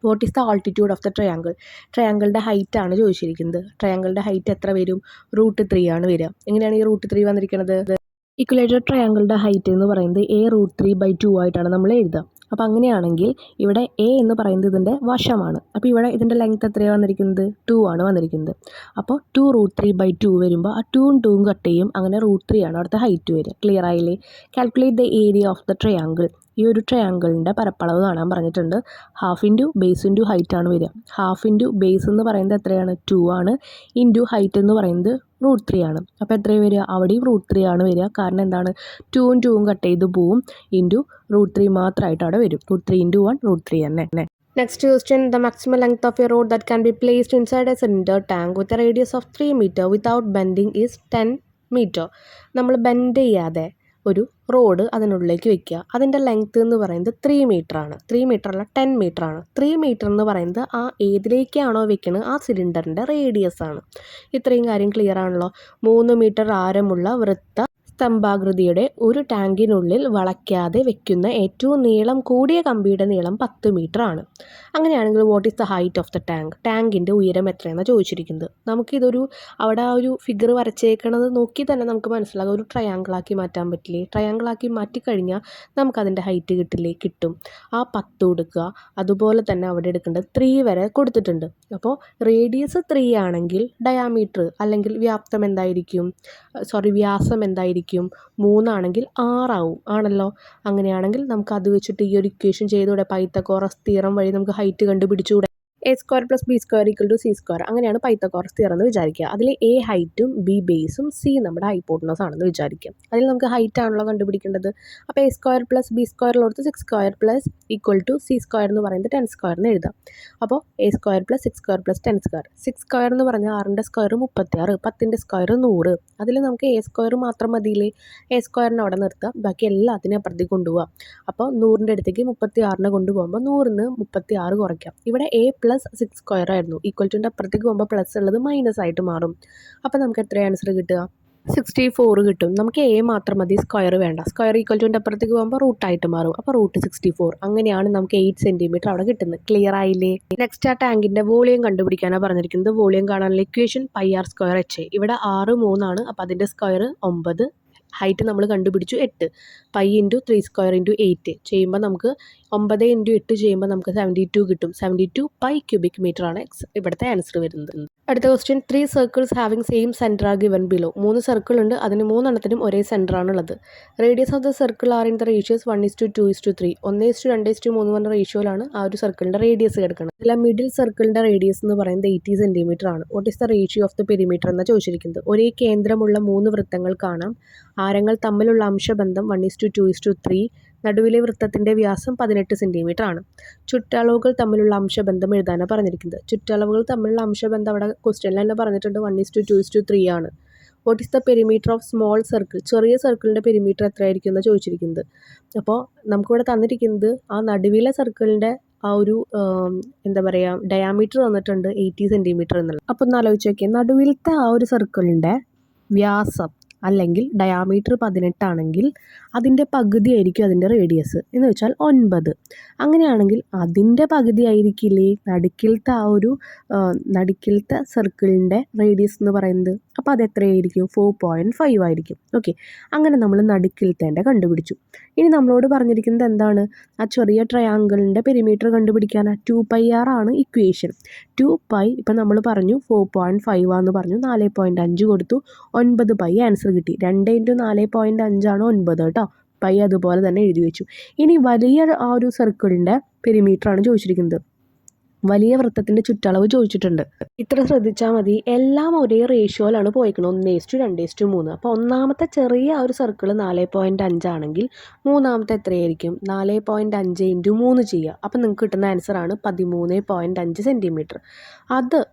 What is the altitude of the triangle? ട്രയാങ്കിളിൻ്റെ ഹൈറ്റ് ആണ് ചോദിച്ചിരിക്കുന്നത്. ട്രയാങ്കിളിൻ്റെ ഹൈറ്റ് എത്ര വരും? √3 ആണ് വരിക. എങ്ങനെയാണ് ഈ √3 വന്നിരിക്കുന്നത്? ഇക്വലേറ്റർ ട്രയാങ്കിളിൻ്റെ ഹൈറ്റ് എന്ന് പറയുന്നത് A√3/2 ആയിട്ടാണ് നമ്മൾ എഴുതുക. അപ്പോൾ അങ്ങനെയാണെങ്കിൽ ഇവിടെ A എന്ന് പറയുന്നത് ഇതിൻ്റെ വശമാണ്. അപ്പോൾ ഇവിടെ ഇതിൻ്റെ ലെങ്ത് എത്രയാണ് വന്നിരിക്കുന്നത്? 2 ആണ് വന്നിരിക്കുന്നത്. അപ്പോൾ 2√3/2 വരുമ്പോൾ ആ 2ഉം 2ഉം കട്ട് ചെയ്യും. അങ്ങനെ √3 ആണ് അവിടുത്തെ ഹൈറ്റ് വരിക. ക്ലിയർ ആയില്ലേ? Calculate the area of the triangle. ഈ ഒരു ട്രയാങ്കിളിൻ്റെ പരപ്പളവ് കാണാൻ പറഞ്ഞിട്ടുണ്ട്. Half into base into height ആണ് വരിക. ഹാഫ് ഇൻറ്റു ബേസ് എന്ന് പറയുന്നത് എത്രയാണ്? 2 ആണ്. ഇൻറ്റു ഹൈറ്റ് എന്ന് പറയുന്നത് √3 ആണ്. അപ്പോൾ എത്രയാണ് വരിക? അവിടെയും √3 ആണ് വരിക. കാരണം എന്താണ്? 2ഉം 2ഉം കട്ട് ചെയ്ത് പോവും. ഇൻറ്റു √3 മാത്രമായിട്ട് അവിടെ വരും. √3 × 1 √3 തന്നെ. Next question the maximum length of A road that can be placed inside A cylinder tank with a radius of 3 meter without bending is 10 meter. നമ്മൾ ബെൻഡ് ചെയ്യാതെ ഒരു റോഡ് അതിനുള്ളിലേക്ക് വെക്കുക. അതിൻ്റെ ലെങ്ത്ത് എന്ന് പറയുന്നത് 3 meter ആണ്. 3 meter അല്ല 10 meter ആണ്. 3 meter എന്ന് പറയുന്നത് ആ ഏതിലേക്കാണോ വെക്കുന്നത് ആ സിലിണ്ടറിൻ്റെ റേഡിയസ് ആണ്. ഇത്രയും കാര്യം ക്ലിയർ ആണല്ലോ. 3 meter ആരമുള്ള വൃത്ത സ്തംഭാകൃതിയുടെ ഒരു ടാങ്കിനുള്ളിൽ വളയ്ക്കാതെ വെക്കുന്ന ഏറ്റവും നീളം കൂടിയ കമ്പിയുടെ നീളം 10 മീറ്റർ ആണ്. അങ്ങനെയാണെങ്കിൽ what is the height of the tank? ടാങ്കിൻ്റെ ഉയരം എത്രയെന്നാണ് ചോദിച്ചിരിക്കുന്നത്. നമുക്കിതൊരു അവിടെ ആ ഒരു ഫിഗർ വരച്ചേക്കണത് നോക്കി തന്നെ നമുക്ക് മനസ്സിലാകും. ഒരു ട്രയാങ്കിളാക്കി മാറ്റാൻ പറ്റില്ലേ? ട്രയാങ്കിളാക്കി മാറ്റിക്കഴിഞ്ഞാൽ നമുക്കതിൻ്റെ ഹൈറ്റ് കിട്ടില്ലേ? കിട്ടും. ആ 10 കൊടുക്കുക. അതുപോലെ തന്നെ അവിടെ എടുക്കേണ്ടത് 3 വരെ കൊടുത്തിട്ടുണ്ട്. അപ്പോൾ റേഡിയസ് 3 ആണെങ്കിൽ ഡയാമീറ്റർ അല്ലെങ്കിൽ വ്യാപ്തം എന്തായിരിക്കും? വ്യാസം എന്തായിരിക്കും? 3 ആണെങ്കിൽ 6 ആവും. ആണല്ലോ. അങ്ങനെയാണെങ്കിൽ നമുക്ക് അത് വെച്ചിട്ട് ഈ ഒരു ഇക്വേഷൻ ചെയ്തുകൂടെ? പൈത്തഗോറസ് തിയറം വഴി നമുക്ക് ഹൈറ്റ് കണ്ടുപിടിച്ചുകൂടെ? A² + B² = C². അങ്ങനെയാണ് പൈത്തഗോറസ് തിയറം എന്ന് വിചാരിക്കുക. അതിൽ A ഹൈറ്റും B ബേസും C നമ്മുടെ ഹൈപ്പോട്ടനസ് ആണെന്ന് വിചാരിക്കുക. അതിൽ നമുക്ക് ഹൈറ്റ് ആണല്ലോ കണ്ടുപിടിക്കേണ്ടത്. അപ്പോൾ A² + B² ഉള്ളടത്ത് 6² = C² എന്ന് പറയുന്നത് 10² എന്ന് എഴുതാം. അപ്പോൾ A² + 6² + 10². 6² എന്ന് പറഞ്ഞാൽ 6ൻ്റെ സ്ക്വയർ 36, 10ൻ്റെ സ്ക്വയർ 100. അതിൽ നമുക്ക് A² മാത്രം മതിയില്ലേ? A² അവിടെ നിർത്തുക, ബാക്കി എല്ലാത്തിനും അപ്പുറത്തേക്ക് കൊണ്ടുപോകാം. അപ്പോൾ 100ൻ്റെ അടുത്തേക്ക് 36നെ കൊണ്ടുപോകുമ്പോൾ 100ന് 36 കുറയ്ക്കാം. ഇവിടെ A + 6² ആയിരുന്നു. ഈക്വൽ അപ്പുറത്തേക്ക് പോകുമ്പോൾ പ്ലസ് ഉള്ളത് മൈനസ് ആയിട്ട് മാറും. അപ്പോൾ നമുക്ക് എത്ര ആൻസർ കിട്ടുക? 64 കിട്ടും. നമുക്ക് A മാത്രം മതി, സ്ക്വയർ വേണ്ട. സ്ക്വയർ ഈക്വൽ അപ്പുറത്തേക്ക് പോകുമ്പോൾ റൂട്ടായിട്ട് മാറും. അപ്പോൾ √64. അങ്ങനെയാണ് നമുക്ക് 8 സെൻറ്റിമീറ്റർ അവിടെ കിട്ടുന്നത്. ക്ലിയർ ആയില്ലേ? നെക്സ്റ്റ് ആ ടാങ്കിൻ്റെ വോളിയം കണ്ടുപിടിക്കാനാണ് പറഞ്ഞിരിക്കുന്നത്. വോളിയം കാണാനുള്ള ഇക്വേഷൻ πr² HA. ഇവിടെ 6 3 ആണ്. അപ്പോൾ അതിൻ്റെ സ്ക്വയർ 9. ഹൈറ്റ് നമ്മൾ കണ്ടുപിടിച്ചു 8. π × 3² × 8 ചെയ്യുമ്പോൾ നമുക്ക് 9 × 8 ചെയ്യുമ്പോൾ നമുക്ക് 72 കിട്ടും. 72 π ക്യൂബിക് മീറ്റർ ആണ് ഇവിടുത്തെ ആൻസർ വരുന്നത്. അടുത്ത question 3 circles having same centre R given below. 3 circle ഉണ്ട്, അതിന് 3 എണ്ണത്തിനും ഒരേ സെൻറ്റർ ആണുള്ളത്. Radius of the circle are in the ratios 1:2:3. 1:2:3 പറഞ്ഞ റേഷ്യോയിലാണ് ആ ഒരു സർക്കിളിൻ്റെ റേഡിയസ് കിടക്കുന്നത്. അല്ല, മിഡിൽ സർക്കിളിൻ്റെ റേഡിയസ് എന്ന് പറയുന്നത് 80 സെൻറ്റിമീറ്റർ ആണ്. What is the ratio of the perimeter എന്നാണ് ചോദിച്ചിരിക്കുന്നത്. ഒരേ കേന്ദ്രമുള്ള 3 വൃത്തങ്ങൾ കാണാം. ആരങ്ങൾ തമ്മിലുള്ള അംശബന്ധം 1:2:3. നടുവിലെ വൃത്തത്തിൻ്റെ വ്യാസം 18 സെൻറ്റിമീറ്റർ ആണ്. ചുറ്റളവുകൾ തമ്മിലുള്ള അംശബന്ധം എഴുതാനാണ് പറഞ്ഞിരിക്കുന്നത്. ചുറ്റളവുകൾ തമ്മിലുള്ള അംശബന്ധം അവിടെ ക്വസ്റ്റ്യനിൽ തന്നെ പറഞ്ഞിട്ടുണ്ട് 1:2:3 ആണ്. What is the perimeter of small circle? ചെറിയ സർക്കിളിൻ്റെ പെരിമീറ്റർ എത്രയായിരിക്കും എന്നാണ് ചോദിച്ചിരിക്കുന്നത്. അപ്പോൾ നമുക്കിവിടെ തന്നിരിക്കുന്നത് ആ നടുവിലെ സർക്കിളിൻ്റെ ആ ഒരു ഡയാമീറ്റർ തന്നിട്ടുണ്ട് 80 സെൻറ്റിമീറ്റർ എന്നുള്ളത്. അപ്പോൾ ഒന്ന് ആലോചിച്ച് നോക്കിയാൽ, നടുവിലത്തെ ആ ഒരു സർക്കിളിൻ്റെ വ്യാസം അല്ലെങ്കിൽ ഡയാമീറ്റർ 18 ആണെങ്കിൽ അതിൻ്റെ പകുതി ആയിരിക്കും അതിൻ്റെ റേഡിയസ്, എന്ന് വെച്ചാൽ 9. അങ്ങനെയാണെങ്കിൽ അതിൻ്റെ പകുതി ആയിരിക്കില്ലേ നടുക്കിലത്തെ സർക്കിളിൻ്റെ റേഡിയസ് എന്ന് പറയുന്നത്. അപ്പോൾ അത് എത്രയായിരിക്കും? 4.5 ആയിരിക്കും. ഓക്കെ, അങ്ങനെ നമ്മൾ നടുക്കിലത്തേൻ്റെ കണ്ടുപിടിച്ചു. ഇനി നമ്മളോട് പറഞ്ഞിരിക്കുന്നത് എന്താണ്? ആ ചെറിയ ട്രയാങ്കിളിൻ്റെ പെരിമീറ്റർ കണ്ടുപിടിക്കാനാണ്. 2πr ആണ് ഇക്വേഷൻ. 2π ഇപ്പം നമ്മൾ പറഞ്ഞു 4.5 ആണെന്ന് പറഞ്ഞു. 4.5 കൊടുത്തു, 9π ആൻസർ കിട്ടി. 2 × 4.5 ആണ് 9 കേട്ടോ. പൈ അതുപോലെ തന്നെ എഴുതി വെച്ചു. ഇനി വലിയ ആ ഒരു സർക്കിളിൻ്റെ പെരിമീറ്ററാണ് ചോദിച്ചിരിക്കുന്നത്. വലിയ വൃത്തത്തിൻ്റെ ചുറ്റളവ് ചോദിച്ചിട്ടുണ്ട്. ഇത്ര ശ്രദ്ധിച്ചാൽ മതി, എല്ലാം ഒരേ റേഷ്യോയിലാണ് പോയിക്കുന്നത്. 1:2:3. അപ്പോൾ ഒന്നാമത്തെ ചെറിയ ആ ഒരു സർക്കിൾ 4.5 ആണെങ്കിൽ മൂന്നാമത്തെ എത്രയായിരിക്കും? 4.5 × 3 ചെയ്യുക. അപ്പോൾ നിങ്ങൾക്ക് കിട്ടുന്ന ആൻസറാണ് 13.5 സെൻറ്റിമീറ്റർ.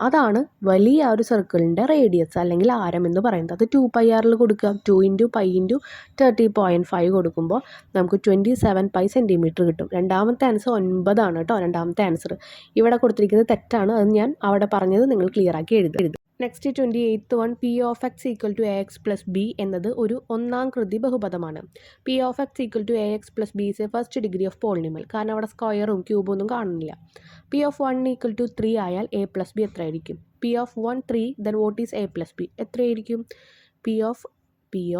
അതാണ് വലിയ ആ ഒരു സർക്കിളിൻ്റെ റേഡിയസ് അല്ലെങ്കിൽ ആരം എന്ന് പറയുന്നത്. അത് 2πr കൊടുക്കുക. 2 × π × 30.5 കൊടുക്കുമ്പോൾ നമുക്ക് 27π സെൻറ്റിമീറ്റർ കിട്ടും. രണ്ടാമത്തെ ആൻസർ 9 ആണ് കേട്ടോ. രണ്ടാമത്തെ ആൻസർ ഇവിടെ കൊടുത്തിരിക്കുന്നത് തെറ്റാണ്. അത് ഞാൻ അവിടെ പറഞ്ഞത് നിങ്ങൾ ക്ലിയർ ആക്കി എഴുതും. Next 28th one, P of x = AX + B എന്നത് ഒരു ഒന്നാം കൃതി ബഹുപദമാണ്. P of x = AX + B is a first degree of polynomial. കാരണം അവിടെ സ്ക്വയറും ക്യൂബും ഒന്നും കാണുന്നില്ല. P of 1 = 3 ആയാൽ A + B എത്രയായിരിക്കും? P of 1 3, then what is A + B? എത്രയായിരിക്കും? P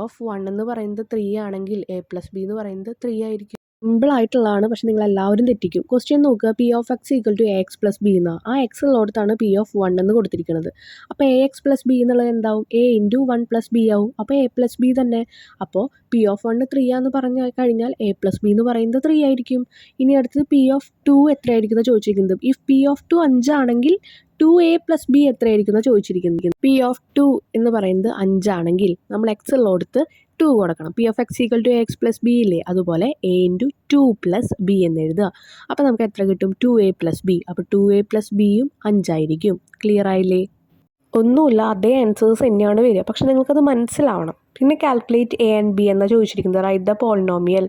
of 1 എന്ന് പറയുന്നത് 3 ആണെങ്കിൽ A + B എന്ന് പറയുന്നത് 3 ആയിരിക്കും. സിമ്പിളായിട്ടുള്ളതാണ്, പക്ഷെ നിങ്ങൾ എല്ലാവരും തെറ്റിക്കും. ക്വസ്റ്റ്യൻ നോക്കുക, P of x = AX + B എന്നാണ്. ആ എക്സ് ഉള്ളിടത്താണ് P of 1 എന്ന് കൊടുത്തിരിക്കുന്നത്. അപ്പോൾ AX + B എന്നുള്ളത് എന്താവും? A × 1 + B ആവും. അപ്പോൾ A + B തന്നെ. അപ്പോൾ P of 1 3 ആണെന്ന് പറഞ്ഞു കഴിഞ്ഞാൽ A + B എന്ന് പറയുന്നത് 3 ആയിരിക്കും. ഇനി അടുത്തത് P of 2 എത്രയായിരിക്കും എന്ന് ചോദിച്ചിരിക്കുന്നത്. ഇഫ് P of 2 5 ആണെങ്കിൽ 2A + B എത്രയായിരിക്കും എന്ന് ചോദിച്ചിരിക്കുന്നത്. P of 2 എന്ന് പറയുന്നത് 5 ആണെങ്കിൽ നമ്മൾ എക്സ് ഉള്ളിടത്ത് 2 കൊടുക്കണം. P of x = AX + B ഇല്ലേ, അതുപോലെ A × 2 + B എന്ന് എഴുതുക. അപ്പോൾ നമുക്ക് എത്ര കിട്ടും? 2A + B. അപ്പോൾ 2A + Bയും 5 ആയിരിക്കും. ക്ലിയർ ആയില്ലേ? ഒന്നുമില്ല, അതേ ആൻസേഴ്സ് തന്നെയാണ് വരിക, പക്ഷെ നിങ്ങൾക്കത് മനസ്സിലാവണം. പിന്നെ കാൽക്കുലേറ്റ് എ ആൻഡ് ബി എന്നാണ് ചോദിച്ചിരിക്കുന്നത്. Write the polynomial.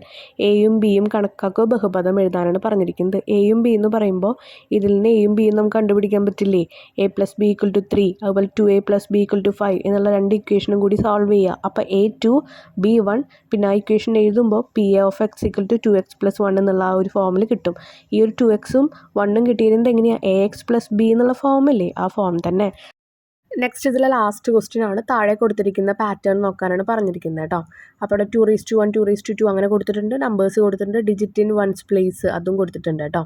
എയും ബിയും കണക്കാക്കുക, ബഹുപദം എഴുതാനാണ് പറഞ്ഞിരിക്കുന്നത്. എയും ബി എന്ന് പറയുമ്പോൾ ഇതിൽ നിന്ന് എയും ബിയും നമുക്ക് കണ്ടുപിടിക്കാൻ പറ്റില്ലേ? a+b=3, അതുപോലെ 2a+b=5 എന്നുള്ള രണ്ട് ഇക്വേഷനും കൂടി സോൾവ് ചെയ്യുക. അപ്പോൾ a2 b1, പിന്നെ ആ ഇക്വേഷൻ എഴുതുമ്പോൾ p(x)=2x+1 എന്നുള്ള ആ ഒരു ഫോമിൽ കിട്ടും. ഈ ഒരു 2xഉം 1ഉം കിട്ടിയിരുന്നത് എങ്ങനെയാണ്? ax+b എന്നുള്ള ഫോമല്ലേ, ആ ഫോം തന്നെ. നെക്സ്റ്റ് ഇതിലെ ലാസ്റ്റ് ക്വസ്റ്റ്യൻ ആണ്. താഴെ കൊടുത്തിരിക്കുന്ന പാറ്റേൺ നോക്കാനാണ് പറഞ്ഞിരിക്കുന്നത് കേട്ടോ. അപ്പോൾ ഇവിടെ 2:1, 2:2 അങ്ങനെ കൊടുത്തിട്ടുണ്ട്. നമ്പേഴ്സ് കൊടുത്തിട്ടുണ്ട്. ഡിജിറ്റ് ഇൻ വൺസ് പ്ലേസ് അതും കൊടുത്തിട്ടുണ്ട് കേട്ടോ.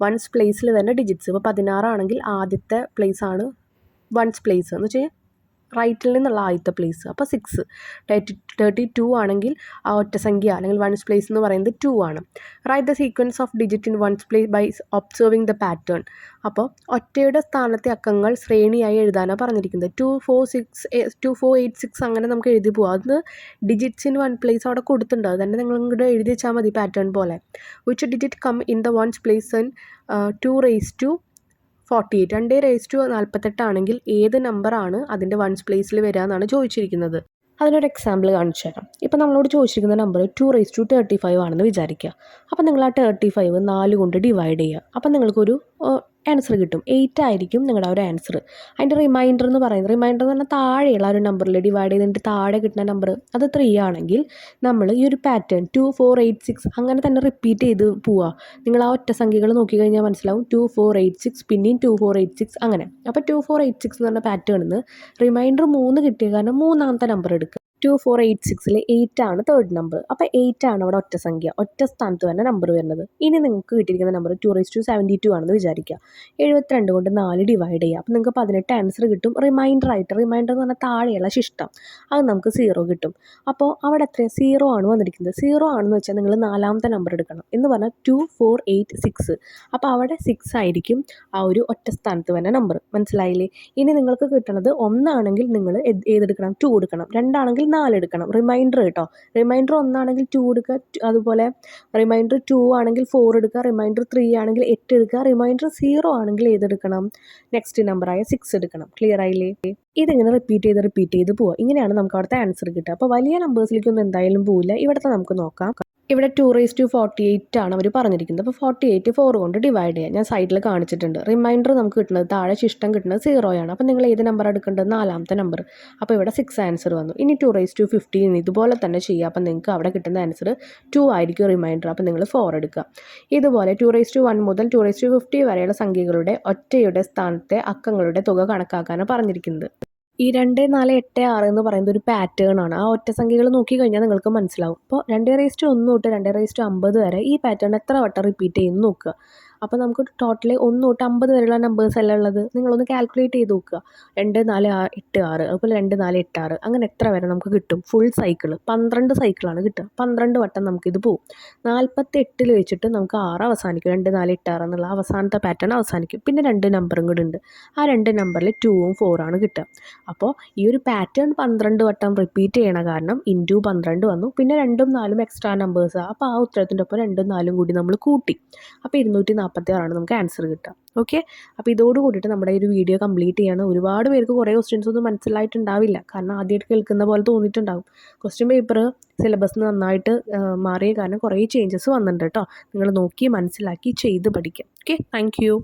വൺസ് പ്ലേസിൽ വരുന്ന ഡിജിറ്റ്സ് ഇപ്പോൾ 16 ആണെങ്കിൽ ആദ്യത്തെ പ്ലേസ് ആണ് വൺസ് പ്ലേസ് എന്ന് വെച്ചാൽ റൈറ്റിൽ നിന്നുള്ള ആദ്യത്തെ പ്ലേസ്. അപ്പോൾ 6. 32 ആണെങ്കിൽ ആ ഒറ്റ സംഖ്യ അല്ലെങ്കിൽ വൺസ് പ്ലേസ് എന്ന് പറയുന്നത് 2 ആണ്. Write the sequence of digit in ones place by observing the pattern. അപ്പോൾ ഒറ്റയുടെ സ്ഥാനത്തെ അക്കങ്ങൾ ശ്രേണിയായി എഴുതാനാണ് പറഞ്ഞിരിക്കുന്നത്. 2, 4, 6, 2, 4, 8, 6 അങ്ങനെ നമുക്ക് എഴുതി പോകാം. അത് ഡിജിറ്റ്സ് ഇൻ വൺ പ്ലേസ് അവിടെ കൊടുത്തിട്ടുണ്ട്. അത് തന്നെ നിങ്ങൾ ഇങ്ങോട്ട് എഴുതി വെച്ചാൽ മതി പാറ്റേൺ പോലെ. Which digit come in the ones place in 2:48. 2:48 ആണെങ്കിൽ ഏത് നമ്പറാണ് അതിൻ്റെ വൺസ് പ്ലേസിൽ വരിക എന്നാണ് ചോദിച്ചിരിക്കുന്നത്. അതിനൊരു എക്സാമ്പിൾ കാണിച്ചു തരാം. ഇപ്പോൾ നമ്മളോട് ചോദിച്ചിരിക്കുന്ന നമ്പർ 2:35 ആണെന്ന് വിചാരിക്കുക. അപ്പോൾ നിങ്ങൾ ആ 35 4 കൊണ്ട് ഡിവൈഡ് ചെയ്യുക. അപ്പോൾ നിങ്ങൾക്കൊരു ആൻസർ കിട്ടും. 8 ആയിരിക്കും നിങ്ങളുടെ ഒരു ആൻസർ. അതിൻ്റെ റിമൈൻഡർ എന്ന് പറഞ്ഞാൽ താഴെയുള്ള ഒരു നമ്പറിൽ ഡിവൈഡ് ചെയ്തിട്ട് താഴെ കിട്ടുന്ന നമ്പർ അത് 3 ആണെങ്കിൽ നമ്മൾ ഈ ഒരു പാറ്റേൺ 2, 4, 8, 6 അങ്ങനെ തന്നെ റിപ്പീറ്റ് ചെയ്ത് പോവുക. നിങ്ങൾ ആ ഒറ്റ സംഖ്യകൾ നോക്കിക്കഴിഞ്ഞാൽ മനസ്സിലാവും. 2, 4, 8, 6 പിന്നെയും 2, 4, 8, 6 അങ്ങനെ. അപ്പോൾ 2, 4, 8, 6 എന്ന് പറഞ്ഞ പാറ്റേണിൽ നിന്ന് റിമൈൻഡർ 3 കിട്ടിയ കാരണം മൂന്നാമത്തെ നമ്പർ എടുക്കുക. 2, 4, 8, 6 8 ആണ് തേർഡ് നമ്പർ. അപ്പോൾ 8 ആണ് അവിടെ ഒറ്റ സംഖ്യ, ഒറ്റ സ്ഥാനത്ത് തന്നെ നമ്പർ വരുന്നത്. ഇനി നിങ്ങൾക്ക് കിട്ടിയിരിക്കുന്ന നമ്പർ 2:72 ആണെന്ന് വിചാരിക്കുക. 72 കൊണ്ട് 4 ഡിവൈഡ് ചെയ്യുക. അപ്പോൾ നിങ്ങൾക്ക് 18 ആൻസർ കിട്ടും. റിമൈൻഡർ എന്ന് പറഞ്ഞാൽ താഴെയുള്ള ശിഷ്ടം അത് നമുക്ക് 0 കിട്ടും. അപ്പോൾ അവിടെ എത്ര 0 ആണ് വന്നിരിക്കുന്നത്. 0 ആണെന്ന് വെച്ചാൽ നിങ്ങൾ നാലാമത്തെ നമ്പർ എടുക്കണം. എന്ന് പറഞ്ഞാൽ 2, 4, 8, 6. അപ്പോൾ അവിടെ 6 ആയിരിക്കും ആ ഒരു ഒറ്റ സ്ഥാനത്ത് വരുന്ന നമ്പർ. മനസ്സിലായില്ലേ? ഇനി നിങ്ങൾക്ക് കിട്ടണത് 1 ആണെങ്കിൽ നിങ്ങൾ ഏതെടുക്കണം? 2 എടുക്കണം. 2 ആണെങ്കിൽ 4 എടുക്കണം. റിമൈൻഡർ കേട്ടോ. റിമൈൻഡർ 1 ആണെങ്കിൽ 2 എടുക്കുക. അതുപോലെ റിമൈൻഡർ 2 ആണെങ്കിൽ 4 എടുക്കുക. റിമൈൻഡർ 3 ആണെങ്കിൽ 8 എടുക്കുക. റിമൈൻഡർ 0 ആണെങ്കിൽ ഏതെടുക്കണം? നെക്സ്റ്റ് നമ്പറായ 6 എടുക്കണം. ക്ലിയർ ആയില്ലേ? ഇതിങ്ങനെ റിപ്പീറ്റ് ചെയ്ത് പോവുക. ഇങ്ങനെയാണ് നമുക്ക് അവിടുത്തെ ആൻസർ കിട്ടുക. അപ്പോൾ വലിയ നമ്പേഴ്സിലേക്കൊന്നും എന്തായാലും പോവില്ല. ഇവിടുത്തെ നമുക്ക് നോക്കാം. ഇവിടെ 2:48 ആണ് അവർ പറഞ്ഞിരിക്കുന്നത്. അപ്പോൾ 48 4 കൊണ്ട് ഡിവൈഡ് ചെയ്യുക. ഞാൻ സൈഡിൽ കാണിച്ചിട്ടുണ്ട്. റിമൈൻഡർ നമുക്ക് കിട്ടുന്നത് താഴെ ശിഷ്ടം കിട്ടുന്നത് 0 ആണ്. അപ്പോൾ നിങ്ങൾ ഏത് നമ്പർ എടുക്കേണ്ടത്? നാലാമത്തെ നമ്പർ. അപ്പോൾ ഇവിടെ 6 ആൻസർ വന്നു. ഇനി 2:15 ഇതുപോലെ തന്നെ ചെയ്യുക. അപ്പോൾ നിങ്ങൾക്ക് അവിടെ കിട്ടുന്ന ആൻസർ 2 ആയിരിക്കും റിമൈൻഡർ. അപ്പോൾ നിങ്ങൾ 4 എടുക്കുക. ഇതുപോലെ 2:1 മുതൽ 2:50 വരെയുള്ള സംഖ്യകളുടെ ഒറ്റയുടെ സ്ഥാനത്തെ അക്കങ്ങളുടെ തുക കണക്കാക്കാനാണ് പറഞ്ഞിരിക്കുന്നത്. ഈ 2, 4, 8, 6 എന്ന് പറയുന്നത് ഒരു പാറ്റേൺ ആണ്. ആ ഒറ്റ സംഖ്യകൾ നോക്കിക്കഴിഞ്ഞാൽ നിങ്ങൾക്ക് മനസ്സിലാവും. അപ്പോൾ 2:1 തൊട്ട് 2:50 വരെ ഈ പാറ്റേൺ എത്ര വട്ടം റിപ്പീറ്റ് ചെയ്യുന്നു നോക്കുക. അപ്പോൾ നമുക്ക് ടോട്ടലി 1 തൊട്ട് 50 വരെയുള്ള നമ്പേഴ്സ് അല്ല ഉള്ളത്. നിങ്ങളൊന്ന് കാൽക്കുലേറ്റ് ചെയ്ത് നോക്കുക. 2, 4, 8, 6 അതുപോലെ 2, 4, 8, 6 അങ്ങനെ എത്ര വരെ നമുക്ക് കിട്ടും? ഫുൾ സൈക്കിൾ 12 സൈക്കിളാണ് കിട്ടുക. 12 വട്ടം നമുക്കിത് പോവും. 48 വെച്ചിട്ട് നമുക്ക് 6 അവസാനിക്കും. 2, 4, 8, 6 എന്നുള്ള അവസാനത്തെ പാറ്റേൺ അവസാനിക്കും. പിന്നെ 2 നമ്പറും കൂടി ഉണ്ട്. ആ 2 നമ്പറിൽ 2ഉം 4 ആണ് കിട്ടുക. അപ്പോൾ ഈ ഒരു പാറ്റേൺ 12 വട്ടം റിപ്പീറ്റ് ചെയ്യണ കാരണം ഇൻറ്റു 12 വന്നു. പിന്നെ 2ഉം 4ഉം എക്സ്ട്രാ നമ്പേഴ്സാണ്. അപ്പോൾ ആ ഉത്തരത്തിൻ്റെ ഒപ്പം 2ഉം 4ഉം കൂടി നമ്മൾ കൂട്ടി. അപ്പോൾ 246 ആണ് നമുക്ക് ആൻസർ കിട്ടുക. ഓക്കെ. അപ്പോൾ ഇതോട് കൂടിയിട്ട് നമ്മുടെ ഈ ഒരു വീഡിയോ കംപ്ലീറ്റ് ചെയ്യാണ്. ഒരുപാട് പേർക്ക് കുറേ ക്വസ്റ്റ്യൻസ് ഒന്നും മനസ്സിലായിട്ടുണ്ടാവില്ല. കാരണം ആദ്യമായിട്ട് കേൾക്കുന്ന പോലെ തോന്നിയിട്ടുണ്ടാകും. ക്വസ്റ്റ്യൻ പേപ്പർ സിലബസ് നന്നായിട്ട് മാറിയ കാരണം കുറേ ചേഞ്ചസ് വന്നിട്ടുണ്ട് കേട്ടോ. നിങ്ങൾ നോക്കി മനസ്സിലാക്കി ചെയ്ത് പഠിക്കാം. ഓക്കെ. Thank you.